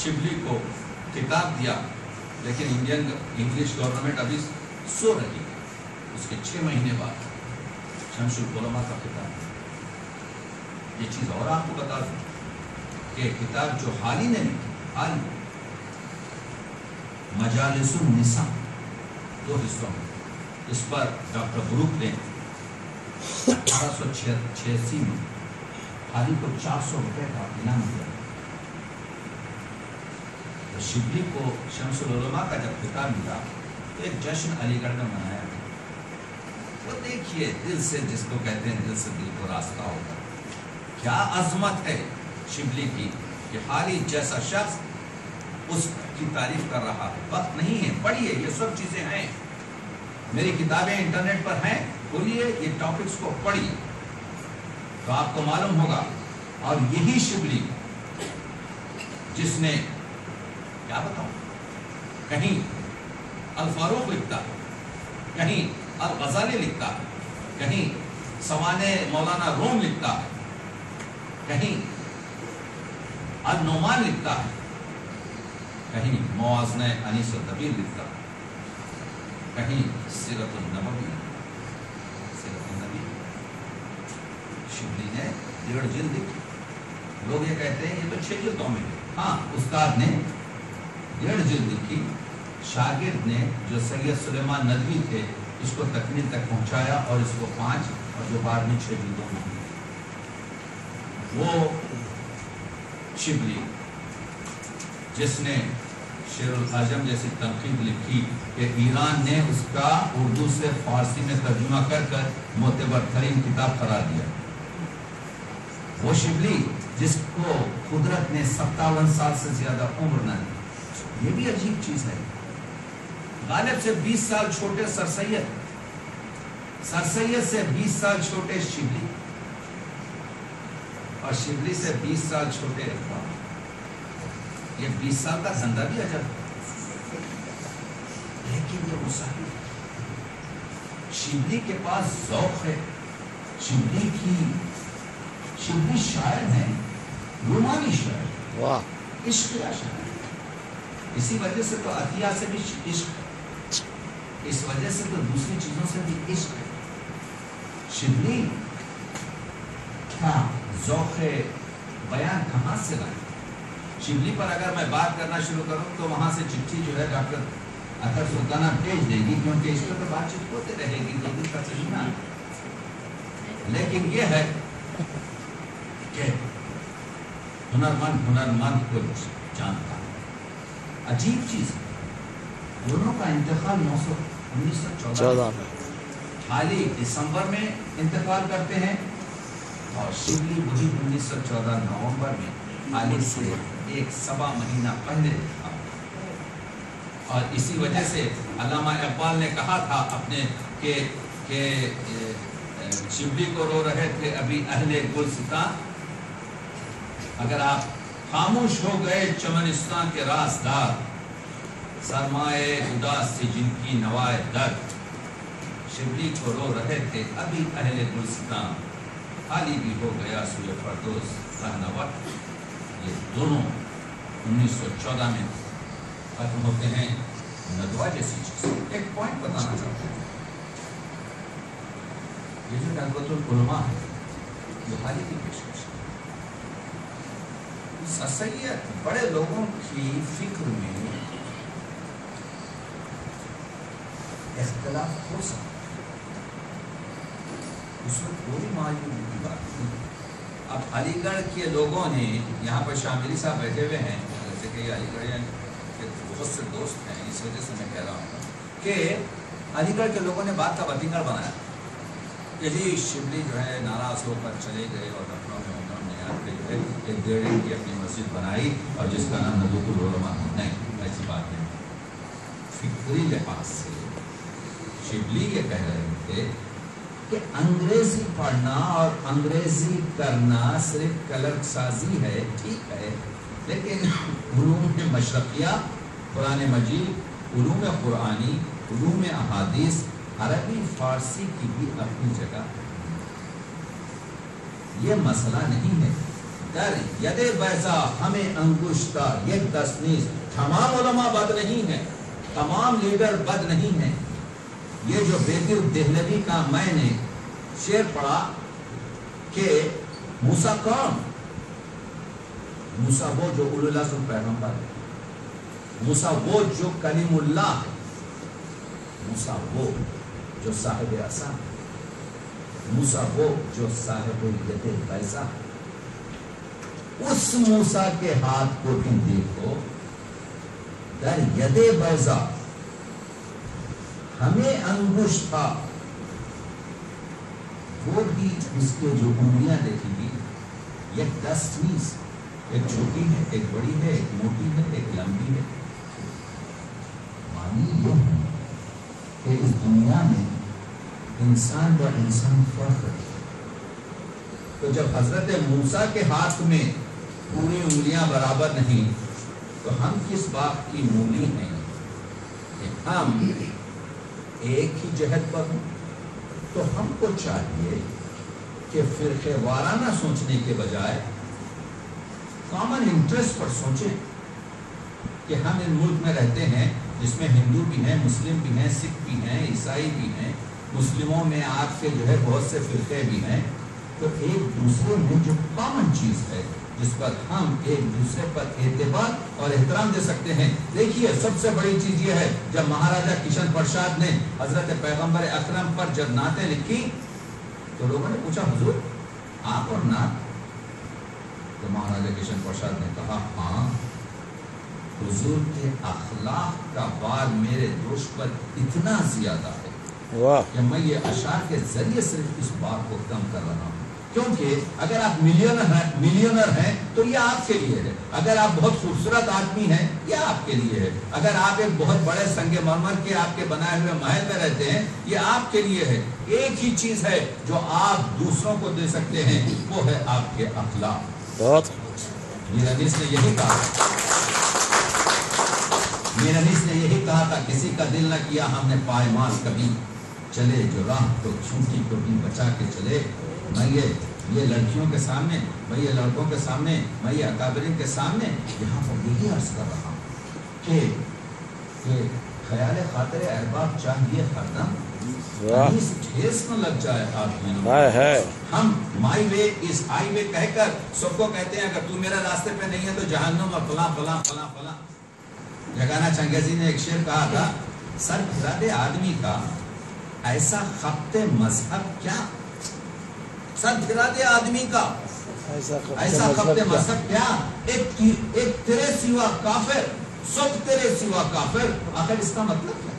शिबली को खिताब दिया, लेकिन इंग्लिश गवर्नमेंट अभी सो रही है। उसके 6 महीने बाद शमसुल उलमा का खिताब। ये चीज़ और आपको बता दूं कि किताब जो हाली ने लिखी, हाली मजालिसुन निसा, 2 हिस्सों में, इस पर डॉक्टर ब्रूक ने 1886 में हाली को 400 रुपये का इनाम दिया। तो शिबली को शमसुल उलमा का जब खिताब मिला तो एक जश्न अलीगढ़ में मनाया गया। वो देखिए, दिल से जिसको कहते हैं, दिल से दिल को रास्ता होगा। क्या अजमत है शिबली की कि हाली जैसा शख्स उसकी तारीफ कर रहा है। वक्त नहीं है, पढ़िए, ये सब चीज़ें हैं, मेरी किताबें इंटरनेट पर हैं, बोलिए, ये टॉपिक्स को पढ़िए तो आपको मालूम होगा اور یہی شبلی جس نے کیا بتاؤں کہیں الفاروق لکھتا ہے، کہیں الغزالی لکھتا ہے، کہیں سوانح مولانا روم لکھتا ہے، کہیں النعمان لکھتا ہے، کہیں موازنہ انیس الطویل لکھتا ہے، کہیں سیرت النبوی شبلی نے 1.5 جلد لکھی. لوگ یہ کہتے ہیں یہ تو 6 جلدوں میں ہے. ہاں، استاد نے 1.5 جلد لکھی، شاگرد نے جو سید سلیمان ندوی تھے اس کو تکمیل تک پہنچایا اور اس کو 5 اور جو بعد میں 6 جلدوں میں. وہ شبلی جس نے شیر العجم جیسی تنقید لکھی کہ ایران نے اس کا اردو سے فارسی میں ترجمہ کر کر معتبر ترین کتاب قرار دیا. وہ شبلی جس کو قدرت نے 57 سال سے زیادہ عمر نہ دی. یہ بھی عجیب چیز ہے. غالب سے 20 سال چھوٹے سر سید سے 20 سال چھوٹے شبلی، اور شبلی سے 20 سال چھوٹے اقبال. یہ 20 سال کا زندہ بھی عجب، لیکن یہ مسافر. شبلی کے پاس ذوق ہے، شبلی شاعر ہے، رومانی شاعر، واہ، عشق کا شاعر. اسی وجہ سے تو عطیہ سے بھی عشق ہے، اس وجہ سے تو دوسری چیزوں سے بھی عشق ہے. شبلی کا ذوق بیان کہاں سے لائے؟ شبلی پر اگر میں بات کرنا شروع کروں تو وہاں سے چٹھی جو ہے ڈاکٹر اطہر سلطانہ بھیج دے گی، کیونکہ اس پر تو بات چیت ہوتے رہے گی، 2 دن کا سلسلہ. لیکن یہ ہے کہ ہنرمند کو جانتا ہے. عجیب چیز ہے، دونوں کا انتقال 1914 میں، حالی دسمبر میں انتقال کرتے ہیں، اور شبلی وہی 1914 نومبر میں حالی سے 1 سوا مہینہ پہلے تھا. اور اسی وجہ سے علامہ اقبال نے کہا تھا اپنے کہ شبلی کو رو رہے تھے ابھی اہل گلستان، اگر آپ خاموش ہو گئے چمنستان کے رازدار، سرمائے اداس سے جن کی نوائے درد. شبلی کو رو رہے تھے ابھی اہل گلستان، خالی بھی ہو گیا سوئے فردوس رہنا وقت. یہ دونوں 1914 میں ختم ہوتے ہیں. ندوہ جیسی چیز. ایک پوائنٹ بتانا چاہتا ہوں، یہ جو ندوۃ العلماء ہے یہ حالی کی پیشکش ہے. سر سید بڑے لوگوں کی فکر میں اختلاف ہو سکتا ہے، اس میں کوئی معلوم کی بات نہیں. اب علی گڑھ کے لوگوں نے یہاں پر شاملی صاحب بیٹھے ہوئے ہیں، جیسے کہ علی گڑھ کے بہت سے دوست ہیں، اس وجہ سے میں کہہ رہا ہوں کہ علی گڑھ کے لوگوں نے بات کا بتنگڑ بنایا کہ جی شبلی جو ہے ناراض ہو کر چلے گئے اور لکھنؤ میں انہوں نے یہاں پہ جو ہے ایک 1.5 کی اپنی مسجد بنائی اور جس کا نام ندوۃ العلماء. نہیں، ایسی بات نہیں. فکری لحاظ سے شبلی یہ کہہ رہے تھے کہ انگریزی پڑھنا اور انگریزی کرنا صرف کلرک سازی ہے، ٹھیک ہے، لیکن علوم مشرقیہ، قرآن مجید، علوم قرآنی، علوم احادیث، عربی فارسی کی بھی اپنی جگہ. یہ مسئلہ نہیں ہے. در ید بیضا ہمیں انگشتہ یک دستنیز. تمام علماء بد نہیں ہیں، تمام لیڈر بد نہیں ہیں. یہ جو بیدر دہلوی کا میں نے شعر پڑھا کہ موسیٰ کون؟ موسیٰ وہ جو اولو العزم پیغمبر ہے، موسیٰ وہ جو کلیم اللہ ہے، موسیٰ وہ جو صاحب عصا ہے، موسیٰ وہ جو صاحب ید بیضا ہے. اس موسیٰ کے ہاتھ کو بھی دیکھو. در ید بیضا ہمیں انگشت تھا، وہ بھی اس کے جو انگلیاں دیکھیں گی، ایک 10 چیز، ایک چھوٹی ہے، ایک بڑی ہے، ایک موٹی ہے، ایک لمبی ہے. معنی یہ ہے کہ اس دنیا میں انسان و انسان فرق ہے. تو جب حضرت موسیٰ کے ہاتھ میں پوری انگلیاں برابر نہیں تو ہم کس بات کی مولی ہیں کہ ہم ایک ہی جہت پر ہوں؟ تو ہم کو چاہیے کہ فرقے وارانہ سوچنے کے بجائے کامن انٹرسٹ پر سوچیں کہ ہم ان ملک میں رہتے ہیں جس میں ہندو بھی ہیں، مسلم بھی ہیں، سکھ بھی ہیں، عیسائی بھی ہیں، مسلموں میں آپ کے جو ہے بہت سے فرقے بھی ہیں، تو ایک دوسرے میں جو کامن چیز ہے جس پر ہم ایک دوسرے پر اعتبار اور احترام دے سکتے ہیں. دیکھیے سب سے بڑی چیز یہ ہے، جب مہاراجا کشن پرساد نے حضرت پیغمبر اکرم پر جب نعتیں لکھی تو لوگوں نے پوچھا حضور آپ اور نعت؟ تو مہاراجا کشن پرساد نے کہا ہاں، حضور کے اخلاق کا بار میرے دوست پر اتنا زیادہ ہے کہ میں یہ اشعار کے ذریعے صرف اس بات کو کم کر رہا ہوں. کیونکہ اگر آپ ملینر ہیں تو یہ آپ کے لیے ہے، اگر آپ بہت خوبصورت آدمی ہیں یہ آپ کے لیے ہے، اگر آپ ایک بہت بڑے سنگ مرمر کے آپ کے بنائے ہوئے محل میں رہتے ہیں یہ آپ کے لیے ہے. ایک ہی چیز ہے جو آپ دوسروں کو دے سکتے ہیں، وہ ہے آپ کے اخلاق. بہت میر انیس نے یہی کہا، میر انیس نے یہی کہا تھا، کسی کا دل نہ کیا ہم نے پائمال کبھی، چلے جو راہ تو چھوٹی کو بھی بچا کے چلے. میں یہ لڑکیوں کے سامنے، میں یہ لڑکوں کے سامنے، میں یہ اکابرین کے سامنے یہاں پر یہی عرض کر رہا ہوں کہ خیال خاطر ارباب چاہیے ہردم اس ٹھیس نہ لگ جائے آدمی. ہم مائی وے از ہائی وے کہہ کر سب کو کہتے ہیں اگر تو میرے راستے پہ نہیں ہے تو جہنم اور فلاں فلاں فلاں فلاں. جگانا چنگیزی نے ایک شعر کہا تھا، سر پھرا دے آدمی کا ایسا خبط مذہب کیا، سر پھرا دے آدمی کا ایسا خبط مذہب کیا، ایک تیرے سوا کافر، سب تیرے سوا کافر. آخر اس کا مطلب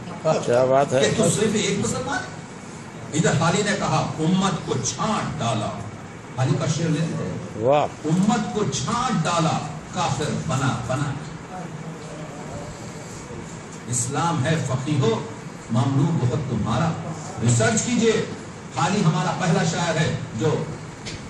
کیا بات ہے کہ تو صرف ایک مسلمان ہے. ادھر حالی نے کہا امت کو چھانٹ ڈالا، حالی کا شعر لیتے ہیں، امت کو چھانٹ ڈالا کافر بنا بنا. اسلام ہے فقیہو ممنوع بہت تمہارا. ریسرچ کیجئے. حالی ہمارا پہلا شاعر ہے جو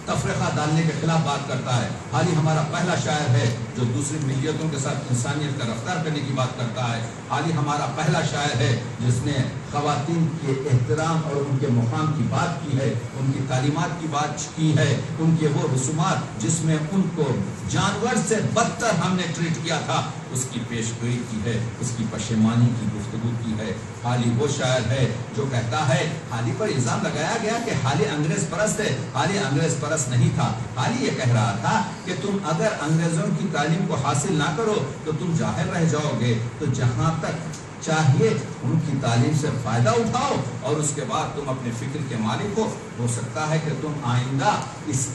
تفرقہ ڈالنے کے خلاف بات کرتا ہے. حالی ہمارا پہلا شاعر ہے جو دوسری ملیتوں کے ساتھ انسانیت کا رفتار کرنے کی بات کرتا ہے. حالی ہمارا پہلا شاعر ہے جس نے خواتین کے احترام اور ان کے مقام کی بات کی ہے، ان کی تعلیمات کی بات کی ہے، ان کے وہ رسومات جس میں ان کو جانور سے بدتر ہم نے ٹریٹ کیا تھا اس کی پیشگوئی کی ہے، اس کی پشیمانی کی گفتگو کی ہے. حالی وہ شاعر ہے جو کہتا ہے، حالی پر الزام لگایا گیا کہ حالی انگریز پرست ہے، حالی انگریز پرست نہیں تھا. حالی یہ کہہ رہا تھا کہ تم اگر انگریزوں کی تعلیم کو حاصل نہ کرو تو تم جاہل رہ جاؤ گے، تو جہاں تک چاہیے ان کی تعلیم سے فائدہ اٹھاؤ اور اس کے بعد تم اپنے فکر کے مالک ہو سکتا ہے کہ تم آئندہ اس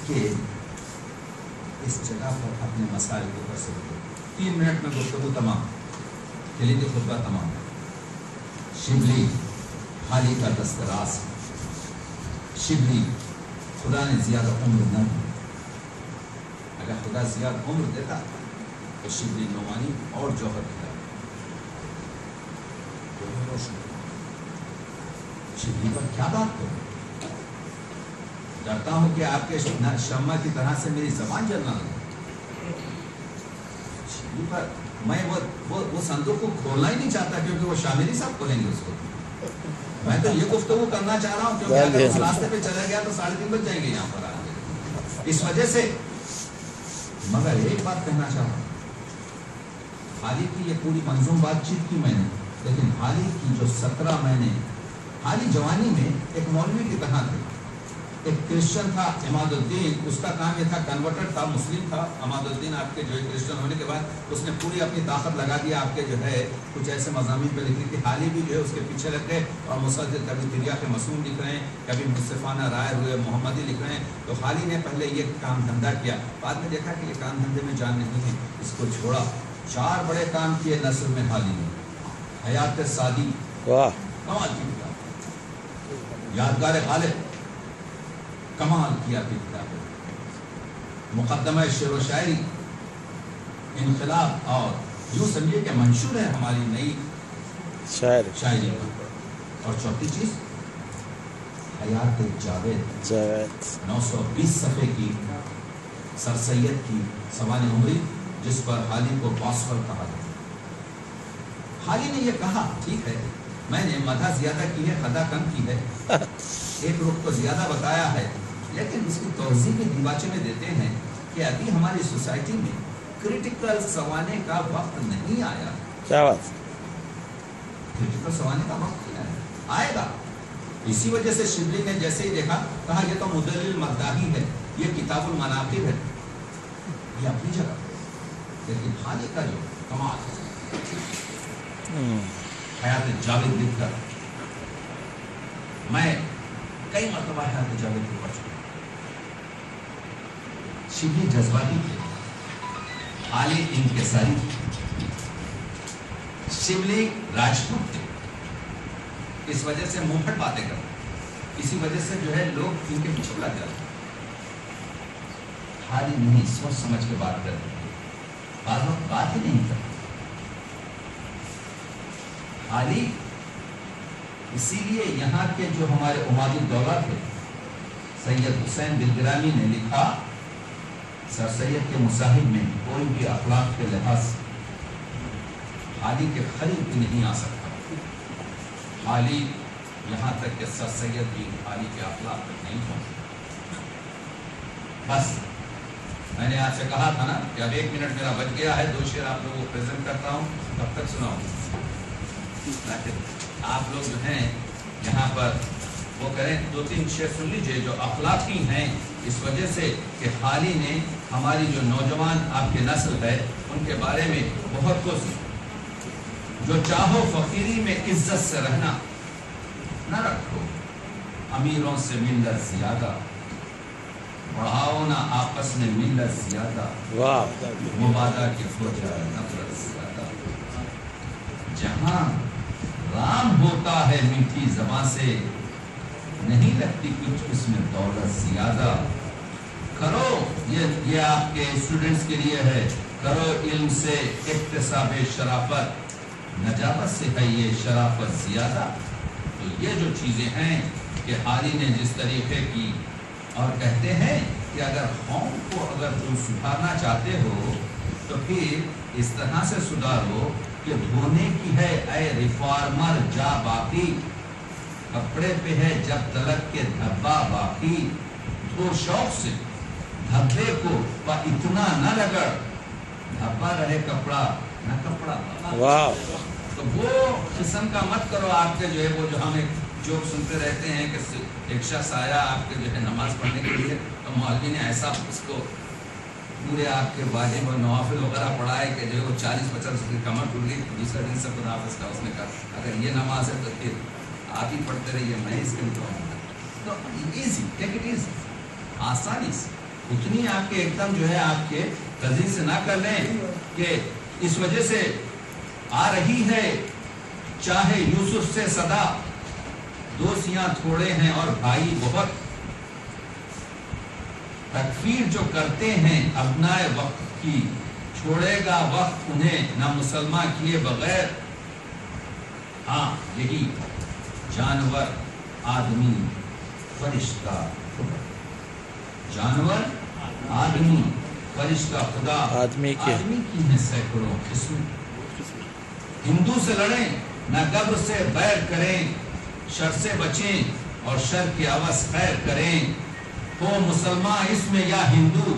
جگہ پر اپنے مسائل کو کر سکتے. 3 منٹ میں گفتگو تمام، کلیدی خطبہ تمام. شبلی حالی کا دستراز. شبلی خدا نے زیادہ عمر نہ دی، اگر خدا زیادہ عمر دیتا تو شبلی نعمانی اور جوہر دیتا. شبلی پر کیا بات کروں، ڈرتا ہوں کہ آپ کے شمع کی طرح سے میری زبان جلنا لگے. شبلی پر میں وہ صندوق کو کھولنا ہی نہیں چاہتا کیونکہ وہ شامری صاحب کھولیں گے اس کو. میں تو یہ گفتگو کرنا چاہ رہا ہوں کیونکہ اگر اس راستے پہ چلا گیا تو 3:30 بج جائیں گے یہاں پر آنے. اس وجہ سے مگر ایک بات کہنا چاہ رہا ہوں، حالی کی یہ پوری منظوم بات چیت کی میں نے، لیکن حالی کی جو 17 مہینے حالی جوانی میں ایک مولوی کی طرح تھے. ایک کرسچن تھا عماد الدین، اس کا کام یہ تھا، کنورٹڈ تھا، مسلم تھا عماد الدین. آپ کے جو ہے کرسچن ہونے کے بعد اس نے پوری اپنی طاقت لگا دیا آپ کے جو ہے کچھ ایسے مضامین پہ لکھنے کی. حالی بھی جو ہے اس کے پیچھے لگ گئے اور مسجد کبھی دریا کے مصنون لکھ رہے ہیں، کبھی منصفانہ رائے ہوئے محمدی لکھ رہے ہیں. تو حالی نے پہلے یہ کام دھندا کیا، بعد میں دیکھا کہ یہ کام دھندے میں جان نہیں ہے، اس کو چھوڑا. 4 بڑے کام کیے نثر میں حالی نے. حیات سادی کمال کی کتاب، یادگار غالب کمال کیا کی کتاب، مقدمہ شعر و شاعری، انقلاب، اور یوں سمجھے کہ منشور ہے ہماری نئی شاعری. اور چوتھی چیز हयात जावेद जावेद 920 सफ़े की सर सैयद की सवान उम्री, जिस पर हाली को बॉसवर कहा जाता। हाली ने यह कहा, ठीक है मैंने मदा ज्यादा की है, खदा कम की है, एक रुख को ज्यादा बताया है, लेकिन इसकी तौज़ीह के दिबाचे में देते हैं कि अभी हमारी सोसाइटी में क्रिटिकल सवाने का वक्त नहीं आया। क्या बात, क्रिटिकल सवाने का वक्त नहीं आएगा। इसी वजह से शिबली ने जैसे ही देखा, कहा ये तो मुदल्लिल मद्दाही है, ये किताबुल मनाकिब है, ये अपनी जगह, लेकिन हाली का जो कमाल हयात जावेद लिखकर, मैं कई मरतबा हयात जावेद को पढ़ चुका। शिबली जज्बाती थे, हाली इंकिसारी थे, शिबली राजपूत थे, इस वजह से मुंहफट बातें करते, इसी वजह से जो है लोग इनके पीछे लग जाते। हाली नहीं, सोच समझ के बात करते, बाद वक्त बात ही नहीं करते। हाली इसीलिए यहाँ के जो हमारे उमादी दौला थे, सैयद हुसैन बिलगिरामी ने लिखा, सर सैयद के मुसाहिब में कोई भी अखलाक के लिहाज से हाली के करीब भी नहीं आ सकता। हाली यहाँ तक कि सर सैयद भी हाली के अखलाक तक नहीं पहुँचे। बस मैंने आपसे कहा था ना कि अब 1 मिनट मेरा बच गया है, 2 शेर आप लोगों को प्रेजेंट करता हूँ, तब तक सुनाऊँ। आप लोग जो हैं यहाँ पर वो करें, 2-3 शेर सुन लीजिए जो अखलाकी हैं, इस वजह से कि हाली ने हमारी जो नौजवान आपकी नस्ल है उनके बारे में बहुत कुछ, जो चाहो फकीरी में इज्जत से रहना, न रखो अमीरों से मिल्लत ज्यादा, बढ़ाओ ना आपस में मिल्लत ज्यादा, मुबादा की फौजा नफरत ज्यादा, जहां राम होता है मीठी ज़बान से, नहीं लगती कुछ उसमें दौलत ज्यादा। करो, ये आपके स्टूडेंट्स के लिए है, करो इल्म से इक्तिसाबे शराफत, नजाबत से है ये शराफत ज्यादा। तो ये जो चीज़ें हैं कि हाली ने जिस तरीके की, और कहते हैं कि अगर कौम को अगर तुम सुधारना चाहते हो तो फिर इस तरह से सुधारो कि धोने की है ऐ रिफॉर्मर जा बाकी, कपड़े पे है जब तलक के धब्बा बाकी, धो शौक से धब्बे को पर इतना न रगड़, धब्बा रहे कपड़ा न कपड़ा। तो वो किस्म का मत करो। आपके जो है वो जो हम एक जोक सुनते रहते हैं कि एक शख्स आया आपके जो है नमाज पढ़ने के लिए, तो मौलवी ने ऐसा उसको पूरे आपके वाजिब और नवाफिल वगैरह पढ़ाए कि जो है वो 40-50 की कमर टूट गई। दूसरे दिन से खुदा हाफिज़ का उसने कहा अगर ये नमाज है तो फिर आप ही पढ़ते रहिए, मैं इसके लिए तो ईजी, टेक इट इजी, आसानी से, उतनी आपके एकदम जो है आपके तज़ीज़ से ना कर लें कि इस वजह से आ रही है चाहे यूसुफ से सदा, दोस्तियां थोड़े हैं और भाई बहुत, तकफीर जो करते हैं अपनाए वक्त की, छोड़ेगा वक्त उन्हें न मुसलमान किए बगैर। हाँ यही जानवर आदमी फरिश्ता खुदा, जानवर आदमी फरिश्ता खुदा, आदमी की है सैकड़ों किस्म। हिंदू से लड़ें न कब्र से बैर करें, शर से बचें और शर की आवाज़ खैर करें। हो मुसलमान इसमें या हिंदू,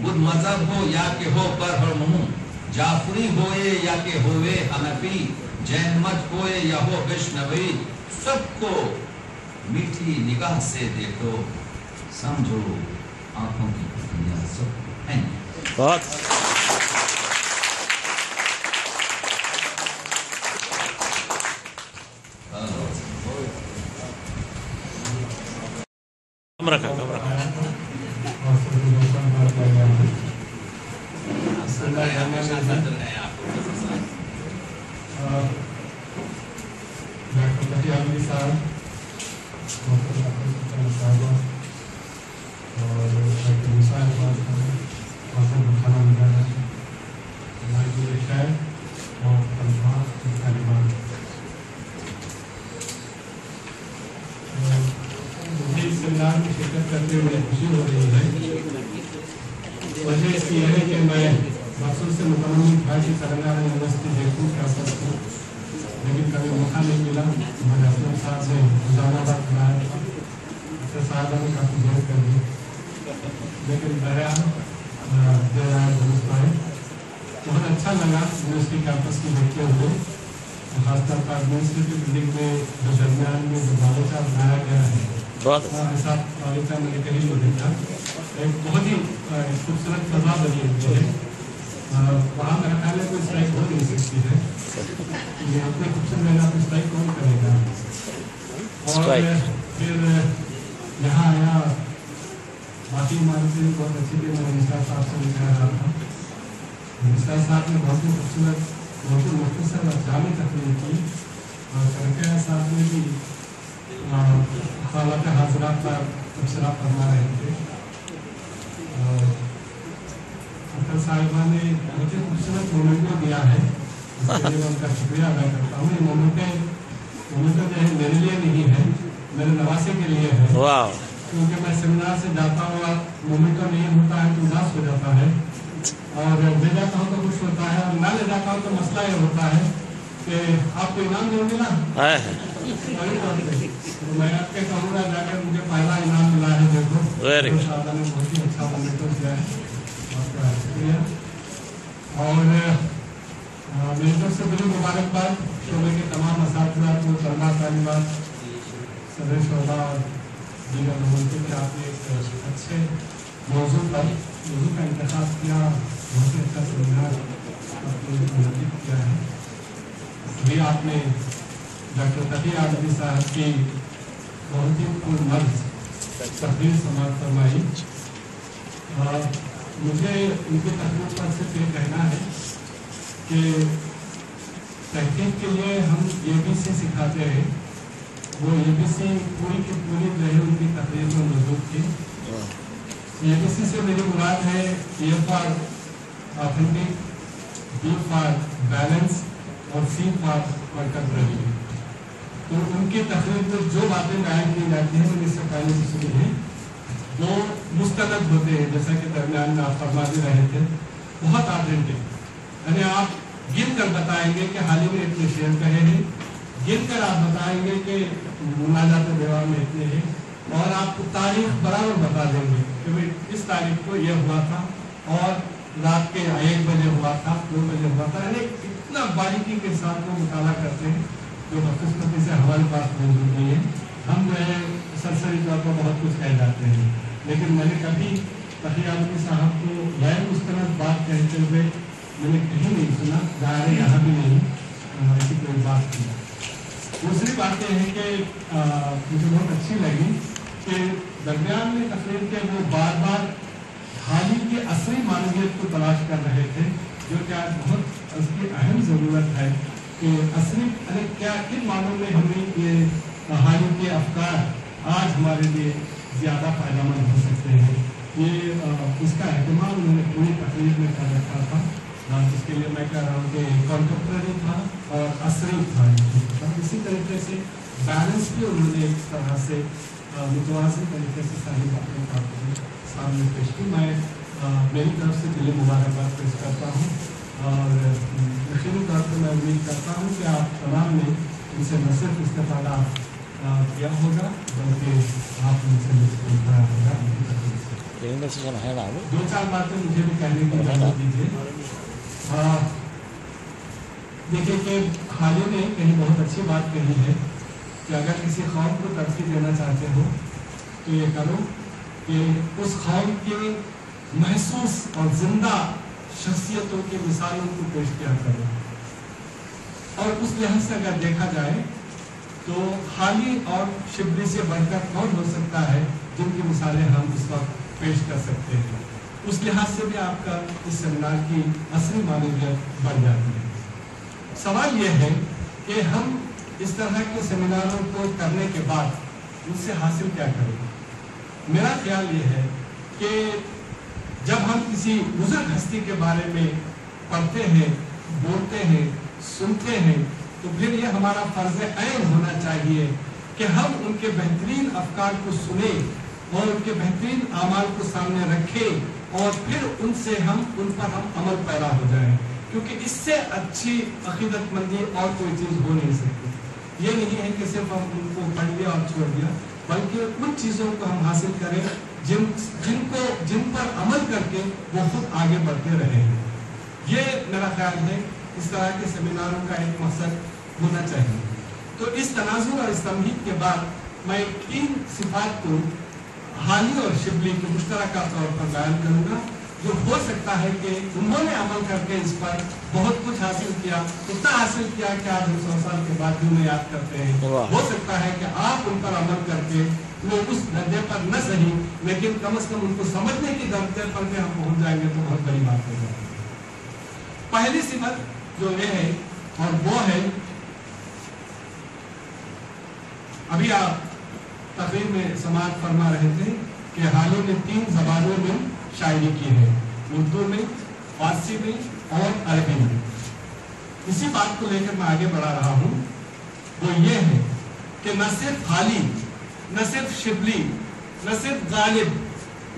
बुद्ध मजहब हो या के हो पर हर मुंह, जाफरी होए या के होवे हनफी, जैन मत होए या हो वैष्णवी, सबको मीठी निगाह से देखो, समझो आंखों की दुनिया सब है। बहुत रखा वजह इसकी यह है कि मैं बरसों से मुतमन्नी था कि तेलंगाना यूनिवर्सिटी देखूँ क्या करती हूँ, लेकिन कभी मौका नहीं मिला। मैंने असलम साहब से निजामाबाद कराया था, तो साहब ने काफ़ी जोर कर दी, लेकिन बहरहाल देर आए दुरुस्त आए। बहुत अच्छा लगा यूनिवर्सिटी कैंपस की देखते हुए, खासतौर पर एडमिनिस्ट्रेटिव बिल्डिंग में जो दरमियान में जो बागीचा बनाया गया है, ऐसा बागीचा मैंने कहीं नहीं देखा। एक बहुत ही खूबसूरत फजा बनी हुई है। वहाँ मेरा ख्याल है कोई स्ट्राइक हो नहीं सकती है, ये इतने खूबसूरत जगह पर स्ट्राइक कौन करेगा। और फिर यहाँ आया, बाकी इमारतें बहुत अच्छी थी। मैं मिश्रा साहब से कह रहा था, मिश्रा साहब ने बहुत ही खूबसूरत, बहुत ही मुख्तसर और जामी तकरीर की, और करकया साहब ने भी हालत हाजरात का तबसरा फरमा रहे थे। अख्तर साहिबा ने बहुत ही खूबसूरत मोमेंटो दिया है, इसके लिए मैं उनका शुक्रिया अदा करता हूँ। ये मोमेंटो जो है मेरे लिए नहीं है, मेरे नवासे के लिए है, क्योंकि मैं सेमिनार से जाता हूँ और मोमेंटो नहीं होता है तो उदास हो जाता है, और ले जाता हूँ तो खुश होता है, और ना ले जाता हूँ तो मसला ये होता है कि आपको इनाम देंगे ना। तो मैं आपके कहूँगा जाकर मुझे पहला इनाम मिला है, देखो शादा ने बहुत ही अच्छा मोमेंटो दिया है, आपका शुक्रिया। और मेरी तरफ से बड़ी मुबारकबाद शोबे के तमाम असातिज़ा को, तलबा तालिबात, सदर शोबा और दीगर लोगों के लिए आपने एक अच्छे मौजू का इंतखाब किया, बहुत ही अच्छा सेमिनार आपने आयोजित किया है। अभी आपने डॉक्टर तकी आदमी साहब की बहुत ही पुरमर्ज तकरीर समाप्त फरमाई। मुझे उनकी तकरीर पर सिर्फ ये कहना है कि तहकीक के लिए हम ABC सिखाते हैं, वो ABC पूरी की पूरी रहे उनकी तकरीर में मौजूद थी। ABC से मेरी मुराद है A for authentic, B for balance और C फॉर कंट्रोल। तो उनकी तकरीर में जो बातें बयान की जाती हैं मैंने इससे पहले से सुनी है, वो मुस्तनद होते हैं, जैसा कि दरमियान में आप फरमा दे रहे थे, बहुत ऑथेंटिक। यानी आप गिन कर बताएंगे कि हाल ही में इतने शेर कहे हैं, गिन कर आप बताएंगे कि मुनाजात व्यवहार में इतने हैं, और आपको तारीख बराबर बता देंगे कि भाई इस तारीख को यह हुआ था और रात के 1 बजे हुआ था, 2 बजे हुआ था। यानी इतना बारीकी के साथ वो मुताला करते हैं जो बदकिस्मती से हमारे पास मौजूद नहीं है। हम जो है सरसरी तौर पर बहुत कुछ कह जाते हैं, लेकिन मैंने कभी तकी आदमी साहब को गैर मुस्तनद बात कहते हुए मैंने कहीं नहीं सुना, ज़ाहिर है यहाँ भी नहीं ऐसी कोई बात की। दूसरी बात यह है कि मुझे बहुत अच्छी लगी कि दरमियान में तकरीर के वो बार बार हाली की असली मानवियत को तलाश कर रहे थे, जो कि आज बहुत उसकी अहम ज़रूरत है कि असली क्या किन मानों में हमें ये हाली के अफकार आज हमारे लिए ज़्यादा फ़ायदेमंद हो सकते हैं। ये इसका अहतमाम उन्होंने पूरी तकरीर में कर रखा था, जिसके लिए मैं कह रहा हूँ कि कॉन्टेम्परेरी था और असली था। इसी तरीके से बैलेंस भी उन्होंने एक तरह से मुतवाज़िन तरीके से सारी बातें सामने पेश की। मैं मेरी तरफ से दिली मुबारकबाद पेश करता हूँ, और यकीनी तौर पर मैं उम्मीद करता हूँ कि आप तमाम ने इनसे न सिर्फ इस्तेफादा किया होगा, बल्कि आप उनसे मुस्कुराया होगा। 2-4 बातें मुझे भी कहने की इजाज़त दीजिए। देखिए कि हाल ही में कहीं बहुत अच्छी बात कही है कि अगर किसी कौम को तरक्की देना चाहते हो तो ये करो कि उस कौम के महसूस और जिंदा शख्सियतों की मिसालों को पेश किया करो। और उस लिहाज से अगर देखा जाए तो हाली और शिबली से बढ़कर कौन हो सकता है जिनकी मिसालें हम इस वक्त पेश कर सकते हैं। उस लिहाज से भी आपका इस सेमिनार की असली मानवियत बढ़ जाती है। सवाल यह है कि हम इस तरह के सेमिनारों को करने के बाद उससे हासिल क्या करें। मेरा ख्याल ये है कि जब हम किसी बुजुर्ग हस्ती के बारे में पढ़ते हैं, बोलते हैं, सुनते हैं, तो फिर ये हमारा फर्ज ऐन होना चाहिए कि हम उनके बेहतरीन अफकार को सुने और उनके बेहतरीन आमाल को सामने रखें اور پھر ان پر ہم عمل پیدا ہو جائیں، کیونکہ اس سے اچھی عقیدت مندی اور کوئی چیز ہو نہیں سکتی۔ یہ نہیں ہے کہ صرف ہم ان کو پڑھ لیا اور چھوڑ دیا، بلکہ ان چیزوں کو ہم حاصل کریں جن پر عمل کر کے وہ خود آگے بڑھتے رہے ہیں۔ یہ میرا خیال ہے اس طرح کے سیمیناروں کا ایک مقصد ہونا چاہیے۔ تو اس تناظر اور اس تمہید کے بعد میں 3 صفات کو حالی اور شبلی کے مشترکہ طور پر بیان کروں گا، جو ہو سکتا ہے کہ انہوں نے عمل کر کے اس پر بہت کچھ حاصل کیا، اتنا حاصل کیا کہ آج 100 سال کے بعد بھی انہیں یاد کرتے ہیں۔ ہو سکتا ہے کہ آپ ان پر عمل کر کے وہ اس درجے پر نہ صحیح لیکن کم از کم ان کو سمجھنے کی درجے پر بھی ہم پہنچ جائیں گے تو بہت بڑی بات ہو جائے گی۔ پہلی صفت جو یہ ہے اور وہ ہے، ابھی آپ تقریر میں سماعت فرما رہے تھے کہ حالی نے 3 زبانوں میں شاعری کی ہے، اردو میں، فارسی میں اور عربی میں۔ اسی بات کو لے کر میں آگے بڑھا رہا ہوں، وہ یہ ہے کہ نہ صرف حالی، نہ صرف شبلی، نہ صرف غالب،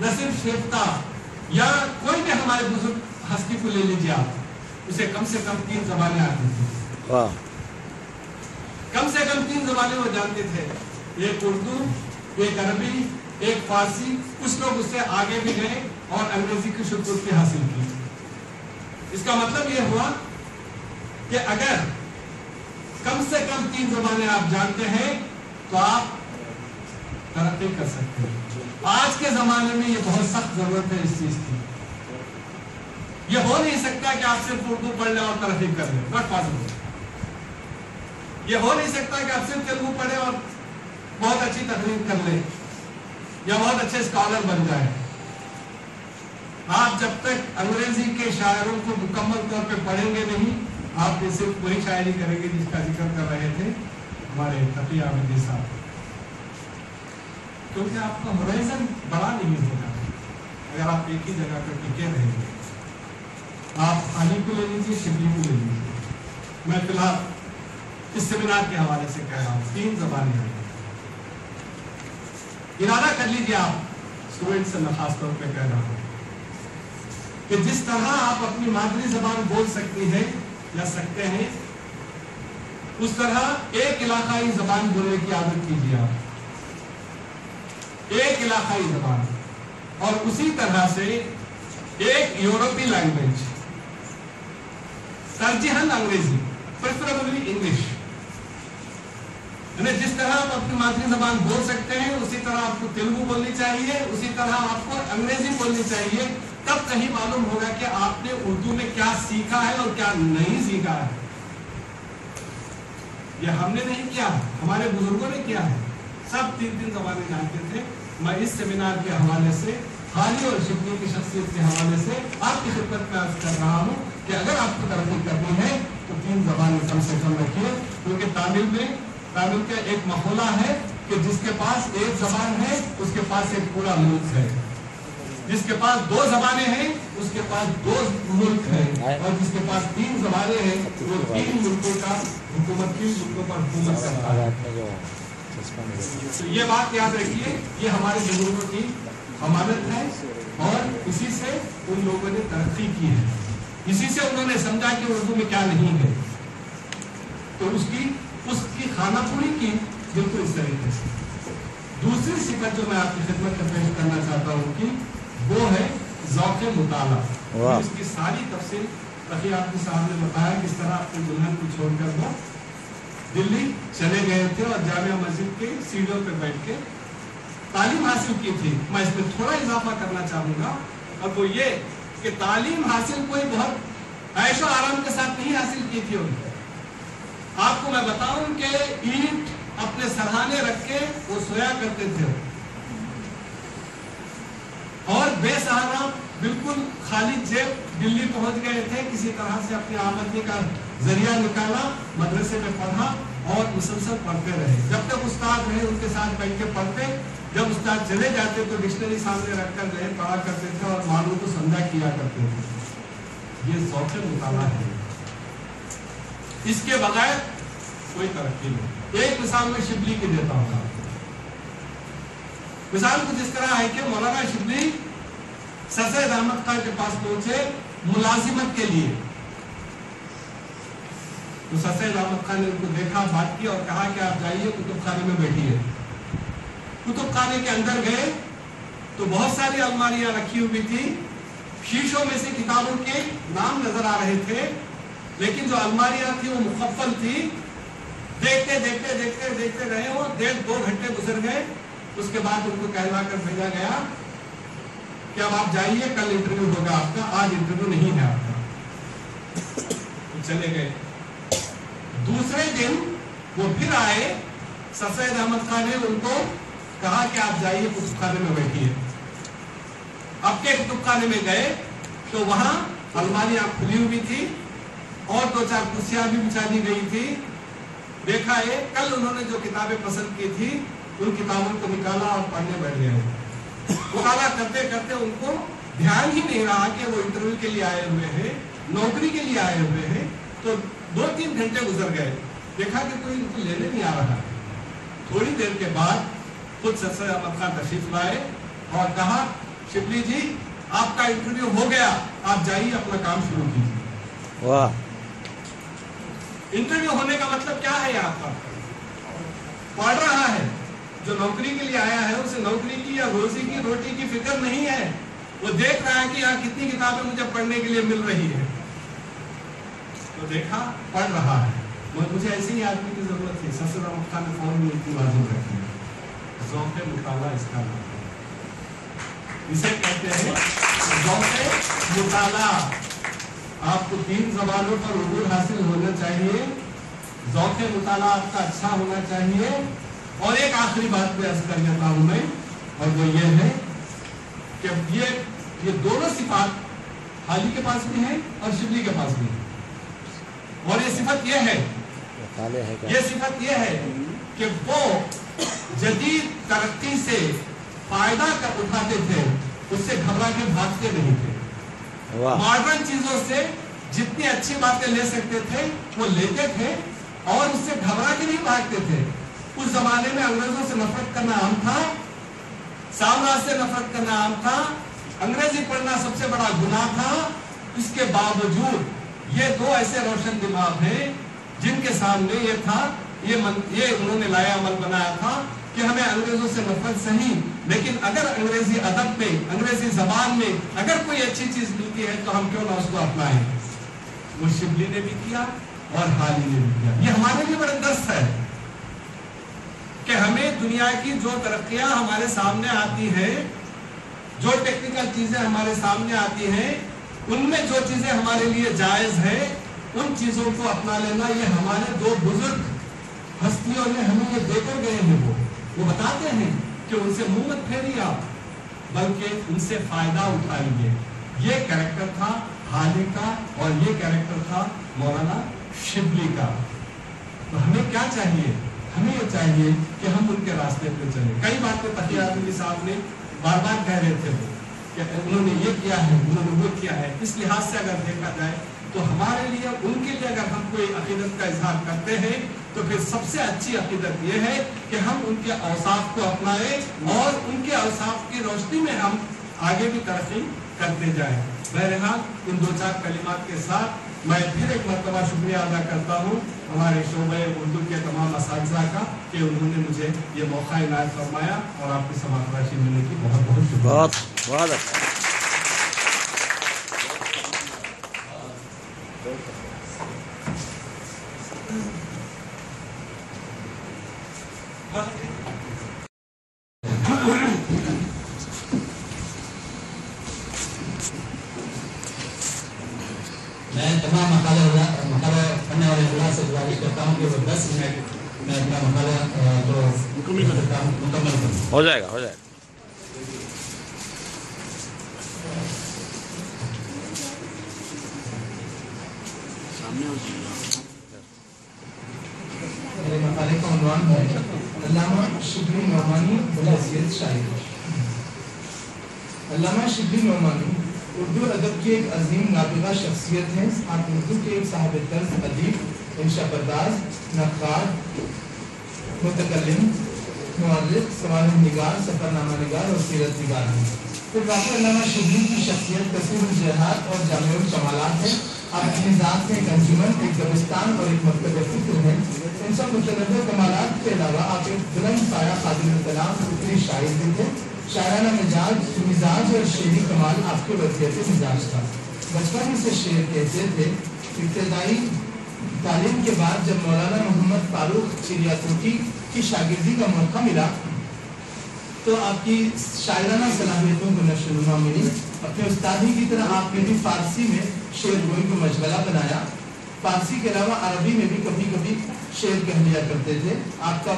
نہ صرف شیفتہ یا کوئی بھی ہمارے بزرگ ہستی کو لے لیجیے آپ، اسے کم سے کم 3 زبانیں آتی تھیں۔ کم سے کم 3 زبانیں وہ جانتے تھے، ایک اردو، ایک عربی، ایک فارسی۔ کچھ لوگ اس سے آگے بھی گئے اور انگریزی کی شکوتی حاصل کی۔ اس کا مطلب یہ ہوا کہ اگر کم سے کم 3 زبانیں آپ جانتے ہیں تو آپ ترقی کر سکتے ہیں۔ آج کے زمانے میں یہ بہت سخت ضرورت ہے اس چیز کی۔ یہ ہو نہیں سکتا کہ آپ صرف اردو پڑھ لیں اور ترقی کر لیں، ناٹ پاسبل۔ یہ ہو نہیں سکتا کہ آپ صرف تیلگو پڑھیں اور بہت اچھی تقریر کر لیں یا بہت اچھے اسکالر بن جائیں۔ آپ جب تک انگریزی کے شاعروں کو مکمل طور پہ پڑھیں گے نہیں، آپ نے صرف وہی شاعری کریں گے جس کا ذکر کر رہے تھے ہمارے تقی عابدی صاحب، کیونکہ آپ کا ہورائزن بڑا نہیں ہوگا اگر آپ ایک ہی جگہ پر ٹکے رہیں گے۔ آپ حالی کو لے لیجیے، شبلی کو لے لیجیے۔ میں فی الحال اس سیمینار کے حوالے سے کہہ رہا ہوں 3 زبانیں ہیں۔ ارادہ کر لیجیے آپ، اسٹوڈنٹ سے میں خاص طور پہ کہہ رہا ہوں کہ جس طرح آپ اپنی مادری زبان بول سکتی ہیں یا سکتے ہیں، اس طرح ایک علاقائی زبان بولنے کی عادت کیجیے آپ، ایک علاقائی زبان، اور اسی طرح سے ایک یورپی لینگویج، ترجیحاً انگریزی، پریفریبلی انگلش۔ یعنی جس طرح آپ اپنی مادری زبان بول سکتے ہیں اسی طرح آپ کو تیلگو بولنی چاہیے، اسی طرح آپ کو انگریزی بولنی چاہیے۔ تب کہیں معلوم ہوگا کہ آپ نے اردو میں کیا سیکھا ہے اور کیا نہیں سیکھا ہے۔ یہ ہم نے نہیں کیا، ہمارے بزرگوں نے کیا ہے۔ سب 3 زبانیں جانتے تھے۔ میں اس سیمینار کے حوالے سے، حالی اور شبلی کی شخصیت کے حوالے سے آپ کی خدمت میں عرض کر رہا ہوں کہ اگر آپ کو ترقی کرنی ہے تو 3 زبانیں کم سے کم رکھیے، کیونکہ تامل کا ایک مقولہ ہے کہ جس کے پاس ایک زبان ہے اس کے پاس ایک پورا ملک ہے، جس کے پاس 2 زبانیں ہیں اس کے پاس 2 ملک ہیں، اور جس کے پاس 3 زبانیں ہیں وہ 3 ملکوں کا حکومت کی ملکوں پر حکومت کرتا ہے۔ تو یہ بات یاد رکھیے، یہ ہمارے بزرگوں کی امانت ہے اور اسی سے ان لوگوں نے ترقی کی ہے، اسی سے انہوں نے سمجھا کہ اردو میں کیا نہیں ہے، تو اس کی خانہ پوری کی بالکل اس طریقے سے۔ دوسری صفت جو میں آپ کی خدمت میں پیش کرنا چاہتا ہوں کہ وہ ہے ذوق مطالعہ۔ اس کی ساری تفصیل تقی عابدی صاحب نے بتایا کس طرح اپنے دلہن کو چھوڑ کر وہ دلی چلے گئے تھے اور جامعہ مسجد کے سیڑھیوں پہ بیٹھ کے تعلیم حاصل کی تھی۔ میں اس میں تھوڑا اضافہ کرنا چاہوں گا، اور وہ یہ کہ تعلیم حاصل کوئی بہت عیش و آرام کے ساتھ نہیں حاصل کی تھی انہوں نے۔ آپ کو میں بتاؤں کہ اینٹ اپنے سرہانے رکھ کے وہ سویا کرتے تھے اور بے سہارا بالکل خالی جیب دلی پہنچ گئے تھے، کسی طرح سے اپنی آمدنی کا ذریعہ نکالا، مدرسے میں پڑھا اور مسلسل پڑھتے رہے جب تک استاد رہے ان کے ساتھ بیٹھ کے پڑھتے۔ جب استاد چلے جاتے تو ڈکشنری سامنے رکھ کر ذہن پڑھا کرتے تھے اور معلوم کو سمجھا کیا کرتے تھے۔ یہ ذوق مطالعہ ہے، اس کے بغیر کوئی ترقی نہیں۔ ایک مثال میں شبلی کی دیتا ہوں۔ مثال کچھ اس طرح ہے کہ مولانا شبلی सर सैयद अहमद खान के पास पहुंचे मुलाजिमत के लिए। तो सर सैयद अहमद खान ने उनको देखा, बात की और कहा कि आप जाइए कुतुब खाने में बैठिए। कुतुब खाने के अंदर गए तो बहुत सारी अलमारियां रखी हुई थी, शीशों में से किताबों के नाम नजर आ रहे थे, लेकिन जो अलमारियां थी वो मुकफ्फल थी। देखते देखते देखते देखते रहे हो, 1.5-2 घंटे गुजर गए। उसके बाद उनको कहला कर भेजा गया कि अब आप जाइए, कल इंटरव्यू होगा आपका, आज इंटरव्यू नहीं है आपका। तो चले गए। दूसरे दिन वो फिर आए, सर सैयद अहमद खान ने उनको कहा कि आप जाइए कुतुब खाने में बैठिए। अब के कुतुब खाने में गए तो वहां अलमारियां खुली हुई थी और 2-4 कुर्सियां भी बिछा दी गई थी। देखा है, कल उन्होंने जो किताबें पसंद की थी उन किताबों को निकाला और पढ़ने बैठ गए। मुताला करते करते उनको ध्यान ही नहीं रहा कि वो इंटरव्यू के लिए आए हुए हैं, नौकरी के लिए आए हुए हैं। तो 2-3 घंटे गुजर गए। देखा कि कोई इनको लेने नहीं आ रहा। थोड़ी देर के बाद खुद सर सैयद अहमद खान तशरीफ लाए और कहा, शिबली जी आपका इंटरव्यू हो गया, आप जाइए अपना काम शुरू कीजिए। वाह। इंटरव्यू होने का मतलब क्या है? यहाँ पर पढ़ रहा है, जो नौकरी के लिए आया है उसे नौकरी की या रोजी की रोटी की फिक्र नहीं है। वो देख रहा है कि यहाँ कितनी किताबें मुझे पढ़ने के लिए मिल रही है। तो देखा, पढ़ रहा है। मुझे ऐसे ही आदमी की जरूरत थी। सर सैयद अहमद खान ने फोन में इतनी लाजिम रखी है, ज़ौक़ मुताला इसका नाम है। इसे कहते हैं ज़ौक़ मुताला। आपको 3 ज़बानों पर उर्दू हासिल होना चाहिए, ज़ौक़ मुताला आपका अच्छा होना चाहिए। और एक आखिरी बात पे अर्ज़ कर लेता हूं मैं, और वो ये है कि ये दोनों सिफात हाली के पास भी है और शिबली के पास भी है। और ये सिफत ये है, ये सिफत ये है कि वो जदीद तरक्की से फायदा कर उठाते थे, उससे घबरा के भागते नहीं थे। मॉडर्न चीजों से जितनी अच्छी बातें ले सकते थे वो लेते थे और उससे घबरा के नहीं भागते थे। उस जमाने में अंग्रेजों से नफरत करना आम था, साम्राज्य से नफरत करना आम था, अंग्रेजी पढ़ना सबसे बड़ा गुनाह था। इसके बावजूद ये 2 ऐसे रोशन दिमाग हैं जिनके सामने ये था, ये उन्होंने लाया अमल बनाया था कि हमें अंग्रेजों से नफरत सही, लेकिन अगर अंग्रेजी अदब में, अंग्रेजी जबान में अगर कोई अच्छी चीज मिलती है तो हम क्यों ना उसको अपनाएं। वो शिबली ने भी किया और हाली ने भी किया। ये हमारे लिए बड़ा दर्स है कि हमें दुनिया की जो तरक्कियां हमारे सामने आती हैं, जो टेक्निकल चीजें हमारे सामने आती हैं, उनमें जो चीजें हमारे लिए जायज है उन चीजों को अपना लेना। ये हमारे 2 बुजुर्ग हस्तियों ने हमें ये देकर गए हैं। वो बताते हैं कि उनसे मुंह मत फेरिए आप, बल्कि उनसे फायदा उठाइए। ये कैरेक्टर था हाली का और ये कैरेक्टर था मौलाना शिबली का। तो हमें क्या चाहिए? हमें ये चाहिए कि हम उनके रास्ते पे चलें। कई बातें तकी आज़मी साहब ने बार बार कह रहे थे वो कि उन्होंने ये किया है, उन्होंने वो किया है। इस लिहाज से अगर देखा जाए तो हमारे लिए, उनके लिए अगर हम कोई अकीदत का इजहार करते हैं तो फिर सबसे अच्छी अकीदत ये है कि हम उनके औसाफ को अपनाएं और उनके औसाफ की रोशनी में हम आगे भी तरक्की करते जाएं। बहरहाल इन 2-4 कलिमात के साथ मैं फिर एक मरतबा शुक्रिया अदा करता हूँ हमारे शोबे उर्दू के तमाम असातिज़ा का कि उन्होंने मुझे ये मौका इनायत फरमाया और आपकी समातराशी मिलने की बहुत बहुत शुक्रिया। बहुत अच्छा। मैं तमाम मकाला पढ़ने वाले अल्लाह से गुजारिश करता हूँ कि वो 10 मिनट में अपना मकाला जो मुकम्मल करूँ। हो जाएगा, हो जाएगा। मेरे मकाले का उन्वान है अल्लामा शिबली नोमानी बहैसियत शायर। अल्लामा शिबली नोमानी उर्दू अदब की एक अजीम नाबिगा शख्सियत हैं। आप उर्दू के एक साहिब तर्ज अदीब, इंशापरदाज, नक्काद, मुतकल्लिम, मुअर्रिख, सवालिह निगार, सफरनामा निगार और सीरत निगार हैं। फिर वाक़ई अल्लामा शिबली की शख्सियत कसीरुल जहाद और जामिउल कमालात है। आपकी ज़ात में एक अंजुमन, एक दबिस्तान और एक मकतब फ़िक्र है। इन सब मुतनव्वि कमालात के अलावा आप एक बुलंद पाया काबिल कलाम फिक्री शायर भी थे। शायराना मिजाज और शेरी कमाल आपके वसीयत मिजाज था। बचपन से शेर कहते थे। इब्तदाई तालीम के बाद जब मौलाना मोहम्मद फारूक चिड़ियाकोटी की शागिर्दी का मौका मिला तो आपकी शायराना सलाहियतों को नशोनुमा मिली। अपने उस्तादी की तरह आपने भी फारसी में शेर गोई को मशगला बनाया। फारसी के अलावा अरबी में भी कभी कभी शेर कह लिया करते थे। आपके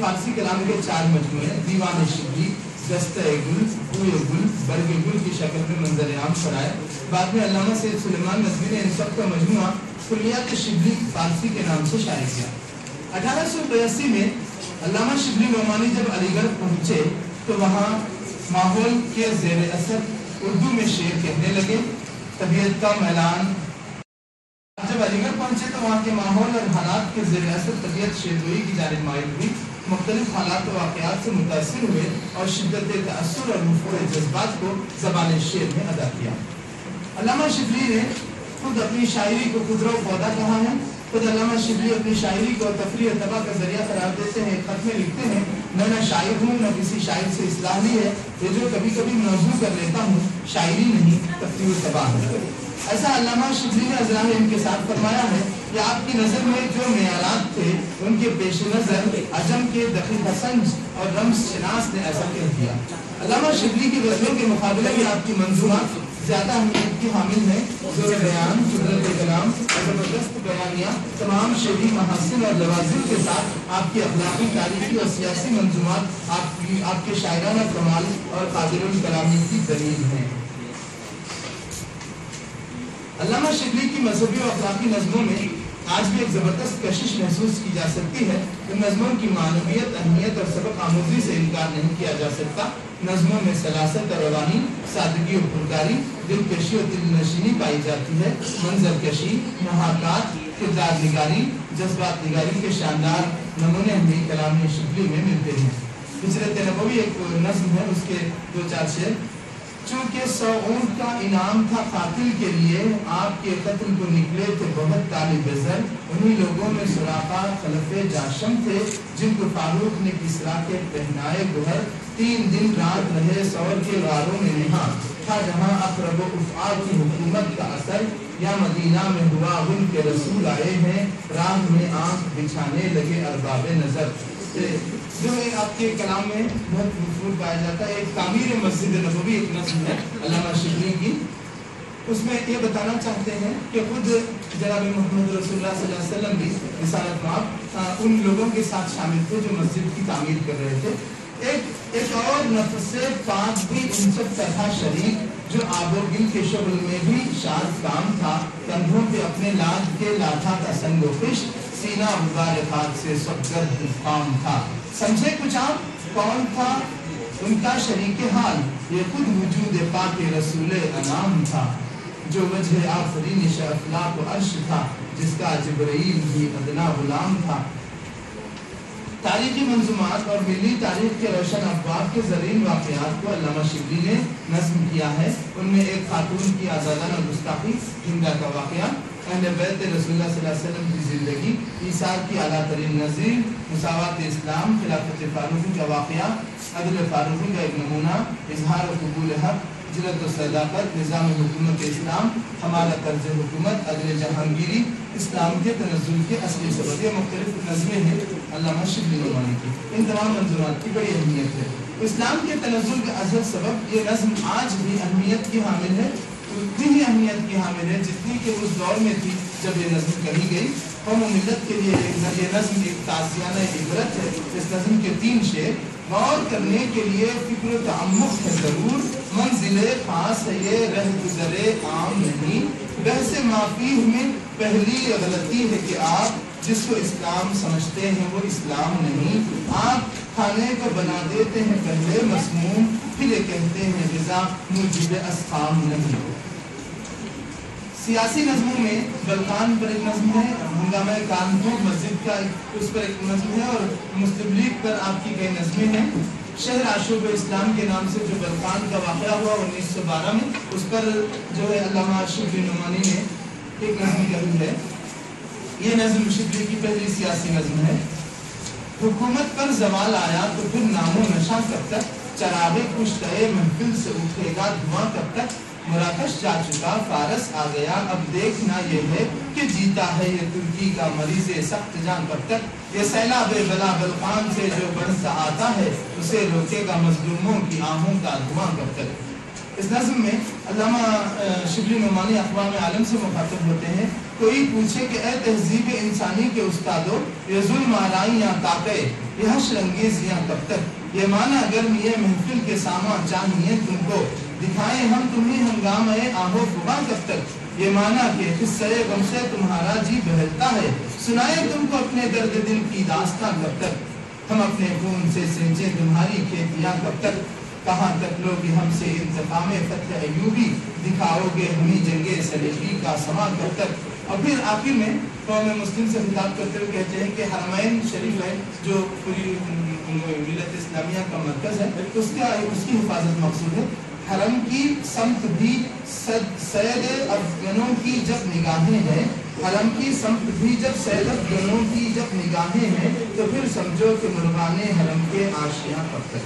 फारसी कलाम के 4 मजमूए दीवान शिबली, दस्ते गुल, बूए गुल, बरगे गुल की शक्ल में मंजर आम कराए। बाद में अल्लामा सैयद सुलेमान नज़वी ने इन सब का मजमुआ कुलियात शिबली फारसी के नाम से शाये किया। 1882 में अल्लामा शिबली नोमानी जब अलीगढ़ पहुंचे तो वहाँ माहौल के ज़ेर असर उर्दू में शेर कहने लगे। तबीयत का मैलान जब अलीगढ़ पहुंचे तो वहाँ के माहौल और हालात के ज़ेर असर तबीयत शेरगोई की जानिब माइल हुई। मुख्तलिफ हालात व वाक़यात से मुतासिर हुए और शिद्दत तअस्सुर और रुफ़ूअ जज्बात को ज़बान शेर में अदा किया। अल्लामा शिबली ने खुद अपनी शायरी को कुदरो पौधा कहा है। खुद अल्लामा शिबली अपनी शायरी को तफरीह तबा का जरिया करार देते हैं। खत में लिखते हैं, मैं न शायर हूँ न किसी शायर से इस्लाह ली है, ये जो कभी कभी मौजू कर लेता हूँ शायरी नहीं तफरीह तबा है। ऐसा अल्लामा शिबली ने अज़राह इनके साथ फरमाया है कि आपकी नज़र में जो मेयारात थे उनके पेश नज़र अजम के दकीक़ हसंज और रम्ज़ शनास ने ऐसा कह दिया। अल्लामा शिबली की गज़लों के मुकाबले में आपकी मंजूमात ज़्यादा अहमियत की हामिल है। ज़ोर बयान, कुदरत कलाम, ज़बरदस्त बयानिया, तमाम शेरी महासिन और लवाजिम के साथ आपकी अखलाकी, तारीखी और सियासी मंजूमात आपके शायराना कमाल और कादिरुल कलामी की दलील हैं। अल्लामा शिबली की मजहबी और अखलाकी नज़मों में आज भी एक ज़बरदस्त कशिश महसूस की जा सकती है। इन नज़मों की मानवियत, अहमियत और सबक आमूज़ी से इनकार नहीं किया जा सकता। नज़मों में सलासत और रवानी, सादगी और पुरकारी, दिलकशी और दिलनशीनी पाई जाती है। मंजरकशी, मुहाकात, किरदार निगारी, जज्बात निगारी के शानदार नमूने हमें कलाम शिबली में मिलते हैं। हिजरत नबवी एक नज़्म है, उसके 2-4 शेर। चूँकि 100 ऊँट का इनाम था कातिल के लिए, आपके कत्ल को निकले थे बहुत तालिब ज़र। उन्हीं लोगों में सुराका खलफे जाशम थे, जिनको फारूक ने किसरा के पहनाए गुहर। 3 दिन रात रहे सौर के गारों में निहा, था जहाँ अक़रब उफ़आ की हुकूमत का असर। या मदीना में हुआ उनके रसूल आए हैं, राह में आँख बिछाने लगे अरबाब नज़र। जो आपके कलाम में बहुत मशहूर पाया जाता है, एक तामीर मस्जिद नबवी एक नज़्म है अल्लामा शिबली की। उसमें ये बताना चाहते हैं कि खुद जनाब मोहम्मद रसूलुल्लाह सल्लल्लाहु अलैहि वसल्लम भी रिसालत में उन लोगों के साथ शामिल थे जो मस्जिद की तामीर कर रहे थे। एक और नफ्से पाक भी इन सब तरह शरीक, जो आबोगिल के शुगल में भी शाद काम था। कंधों पे अपने लाद के लाथा का संगोफिश, सीना गुबार खाक से सबगर्द काम था। समझे कुछ आप कौन था उनका शरीक हाल, ये खुद वजूद पाक रसूल अनाम था। जो वजह आफरीन अफलाक व अर्श था, जिसका जिब्राइल भी अदना गुलाम था। तारीखी मंजूमात और मिली तारीख के रोशन अफवाह के ज़रीन वाक़यात को अल्लामा शिबली ने नज़्म किया है। उनमें एक खातून की आज़ादाना गुस्ताखी, हिंदा का वाक़या, अहले बैत रसूलुल्लाह सल्लल्लाहु अलैहि वसल्लम की ज़िंदगी, ईसार की आला तरीन नज़ीर, मुसावात इस्लाम, खिलाफत फारूकी का वाक़या, अदल फारूकी का एक नमूना, इजहार कबूल हक़, हिजरत व सदाकत, निज़ाम हुकूमत इस्लाम, हमारा तर्ज हुकूमत, अदल जहांगीरी, इस्लाम के तनज़्ज़ुल के असली सबब। ये मुख्तलिफ नज़्में हैं अल्लामा शिबली नोमानी की। इन तमाम मंजूमात की बड़ी अहमियत है। इस्लाम के तनज़्ज़ुल का असल सबब ये नज़्म आज भी अहमियत की हामिल है, उतनी ही अहमियत की हामिल है जितनी कि उस दौर में थी जब ये नज़्म कही गई। कौम मिल्लत के लिए ये नज़्म एक ताज़ियाना इबरत है। इस नज़्म के 3 शेर गौर करने के लिए फिक्र तअम्मुक़ है ज़रूर, मंजिले ख़ास है ये रह गुज़रे आम नहीं। बहसे माफ़ी में पहली गलती है कि आप जिसको इस्लाम समझते हैं वो इस्लाम नहीं। आप खाने को बना देते हैं पहले मसमूम, फिर ये कहते हैं ग़िज़ा मुजिब अस्काम नहीं। सियासी नज़्मों में बलकान पर एक नज़्म है, हंगामा कानपुर मस्जिद का उस पर एक नज़्म है, और मुस्लिम लीग पर आपकी कई नज़्में हैं। शहर आशूब इस्लाम के नाम से जो बलखान का वाक़या हुआ 1912 में, उस पर जो है अल्लामा शिबली नुमानी ने एक नज़्म कही है। ये नज़्म शिबली की पहली सियासी नज़्म है। हुकूमत पर जवाल आया तो फिर नामो नशा कब तक, चरागे कुश्ते महफिल से उठेगा धुआं कब तक, मराकश जा चुका फारस आ गया अब देखना ये है कि जीता है ये तुर्की का मरीज़े सख्त जान कब तक, ये सैलाबे बला बलखान से जो बढ़ता आता है उसे रोकेगा मजलूमों की आहों का धुआं कब तक। इस नज़्म में अल्लामा शिबली नुमानी अक़वाम आलम से मुखातिब होते हैं। कोई पूछे कि ए तहज़ीब इंसानी के उस्तादो, ये जुल्म आलाई या ताक़े ये हश्रंगेज़ियाँ कब तक, ये माना गर्म ये महफिल के सामा चाहिए तुमको, दिखाएं हम तुम्हें हंगामे आहो खुबा कब तक, ये माना कि किस्से गम से तुम्हारा जी बहलता है, सुनाए तुमको अपने दर्द दिल की दास्तां कब तक, हम अपने खून से सिंचे तुम्हारी खेतियाँ कब तक, कहाँ तक लोगे हमसे इंतकाम फतह अयूबी, दिखाओगे हमी जंगे सलीबी का समा कब तक। और फिर आखिर में कौम मुस्लिम से खिताब करते हुए कहते हैं कि हरमैन शरीफ है जो पूरी मिल्लत इस्लामिया का मरकज़ है, उसकी हिफाजत मकसूद है। हरम की समत भी सैद अफगनों की जब निगाहें हैं, हरम की समत भी जब सैद अफगनों की जब निगाहें हैं, तो फिर समझो कि मुर्गाने हरम के आशियाँ कब तक।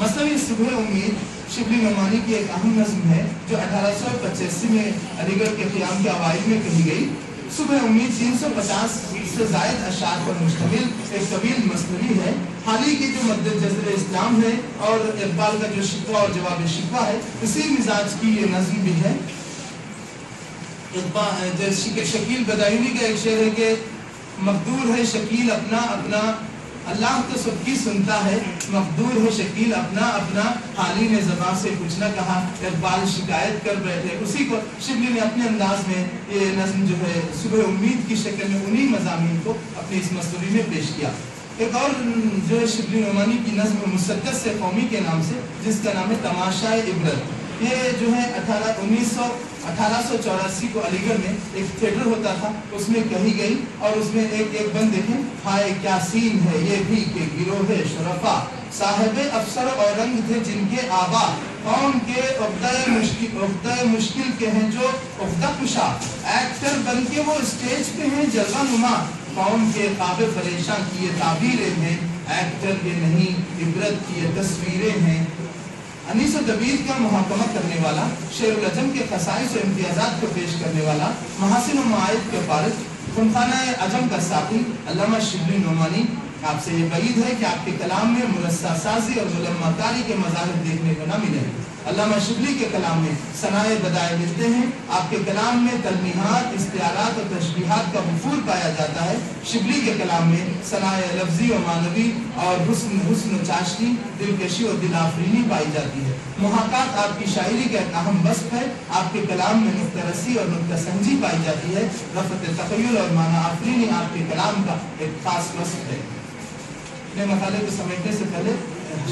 मसनवी सुबह उम्मीद शिबली नुमानी की एक अहम नज़्म है जो 1885 में अलीगढ़ के क़याम के अवाइल में कही गई। सुबह उम्मीद 350 से ज़ायद अशार पर मुश्तमिल एक तवील मसनवी है। हाल ही की जो मद्देनज़र इस्लाम है और इक़बाल का जो शिकवा और जवाब शिकवा है, इसी मिजाज की ये नज़्म भी है। शकील बदायूनी का एक शेर है कि मकदूर है शकील अपना अपना, अल्लाह तो सबकी सुनता है, मकदूर है शकील अपना अपना, हाली ने ज़बान से कुछ न कहा, इक़बाल शिकायत कर बैठे। उसी को शिबली ने अपने अंदाज में ये नज़्म जो है सुबह उम्मीद की शक्ल में उन्हीं मज़ामीन को अपनी इस मसनवी में पेश किया। एक और जो है शिबली नुमानी की नज़्म मुसद्दस से कौमी के नाम से, जिसका नाम है तमाशाए इबरत। ये जो है 1884 को अलीगढ़ में एक थिएटर होता था, उसमें कही गई और उसमें एक बंद देखें, हाय क्या सीन है ये भी के गिरोहे शरफा, साहिबे अफसर और रंग थे जिनके आबा, कौम के उक़्दा मुश्किल के हैं जो उक़्दा कुशा, एक्टर बन के वो स्टेज पे हैं जलवा नुमा, कौम के ख्वाबे परेशान की ये ताबीरें हैं, एक्टर ये नहीं इबरत की ये तस्वीरें हैं। अनीस दबीर का मुहाकमा करने वाला, शेरुल अजम के खसाइस और इम्तियाज़ात को पेश करने वाला, महासिन व माइद के फारिग, खुनखाना अजम का साथी अल्लामा शिबली नुमानी, आपसे ये बईद है कि आपके कलाम में मुरस्सा साजी और मुलम्माकारी के मज़ाहिर देखने को न मिले। अल्लामा शिबली के कलाम में सनाए बदाए मिलते हैं, आपके कलाम में तलमीहात, इस्तिआरात और तशबीहात का वफूर पाया जाता है। शिबली के कलाम में सनाए लफ्जी और मानवी और हुस्न चाशनी, दिलकशी और दिलाफरीनी पाई जाती है। मुहाकात आपकी शायरी का एक अहम वस्फ है। आपके कलाम में नुक्तरसी और नुक्तसंजी पाई जाती है। रफ़त तख़य्युल और माना आफरीनी आपके कलाम का एक खास वस्फ है। मैं मकाले को समझने से पहले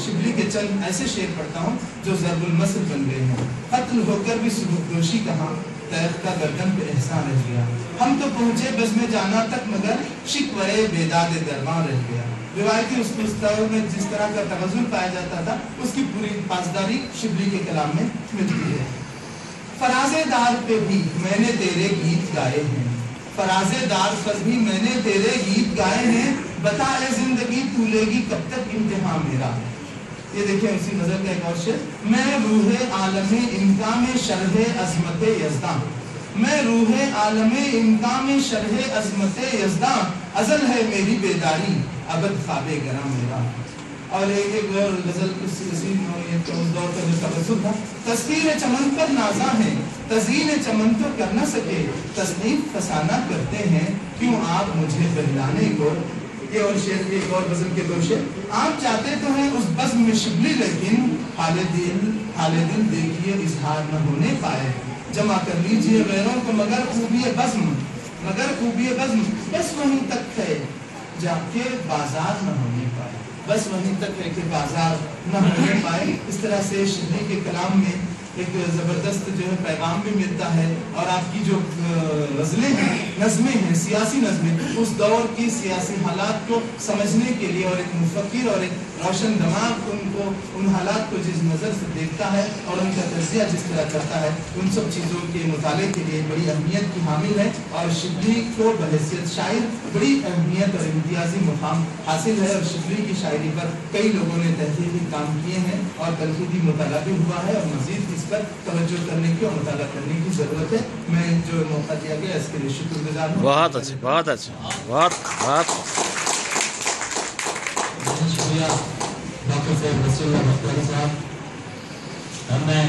शिबली के चंद ऐसे शेर पढ़ता हूँ जो ज़रबुल मसल बन गए हैं। कत्ल होकर भी सुबुकदोशी कहाँ, तैख्ता गर्दन पे एहसान रह गया, हम तो पहुँचे बज़ में जाना तक मगर शिकवे बेदाद दरबार रह गया। रिवायती उस दौर में जिस तरह का तवज़ुन पाया जाता था, उसकी पूरी पासदारी शिबली के कलाम में मिलती है। फराज़ेदार पे भी मैंने तेरे गीत गाए हैं, फराज़ेदार पर भी मैंने तेरे गीत गाए हैं, बता ए जिंदगी तू लेगी कब तक इम्तिहान मेरा। ये देखिए उसी नजर का एक और शेर, मैं रूहे आलमे इनका में शरहे अज़मते यज़दा, मैं रूहे आलमे इनका में शरहे अज़मते यज़दा, अज़ल है मेरी बेदारी अबद ख्वाबे गरा मेरा। और एक और गजल उसी दौर का जो तवज्जुह था, तस्वीर चमन पर नाजा है, तज़ीन चमन तो कर न सके, तस्नीफ फसाना करते हैं, क्यों आप मुझे बहलाने को। ये और शेर, एक और गजल के दो शेर, आप चाहते तो हैं उस बज़्म में शिबली, लेकिन हाले दिल देखिए इजहार न होने पाए, जमा कर लीजिए गैरों को मगर खूबिए बज़्म, मगर खूबिए बज़्म बस वहीं तक है जाके बाजार न होने पाए, बस वहीं तक है कि बाजार न होने पाए। इस तरह से शिबली के कलाम में एक ज़बरदस्त जो है पैगाम भी मिलता है। और आपकी जो गज़लें हैं, नज़में हैं, सियासी नज़में, उस दौर की सियासी हालात को समझने के लिए और एक मुफ़क्किर और एक रोशन दिमाग उनको उन हालात को जिस नज़र से देखता है और उनका तज़किया जिस तरह करता है, उन सब चीज़ों के मुताले के लिए बड़ी अहमियत की हामिल है। और शिबली को बहैसियत शायर बड़ी अहमियत और इम्तियाजी मुकाम हासिल है। और शिबली की शायरी पर कई लोगों ने तहकीकी काम किए हैं और तनकीदी मुताला भी हुआ है और मज़ीद इस पर तवज्जो करने की और मुताला करने की ज़रूरत है। मैं जो मौका दिया गया इसके लिए शुक्रगुजार हूँ। बहुत अच्छे, बहुत अच्छे, बहुत शुक्रिया डॉक्टर सैयद रसूलुल्लाह मखदूम साहब। हमने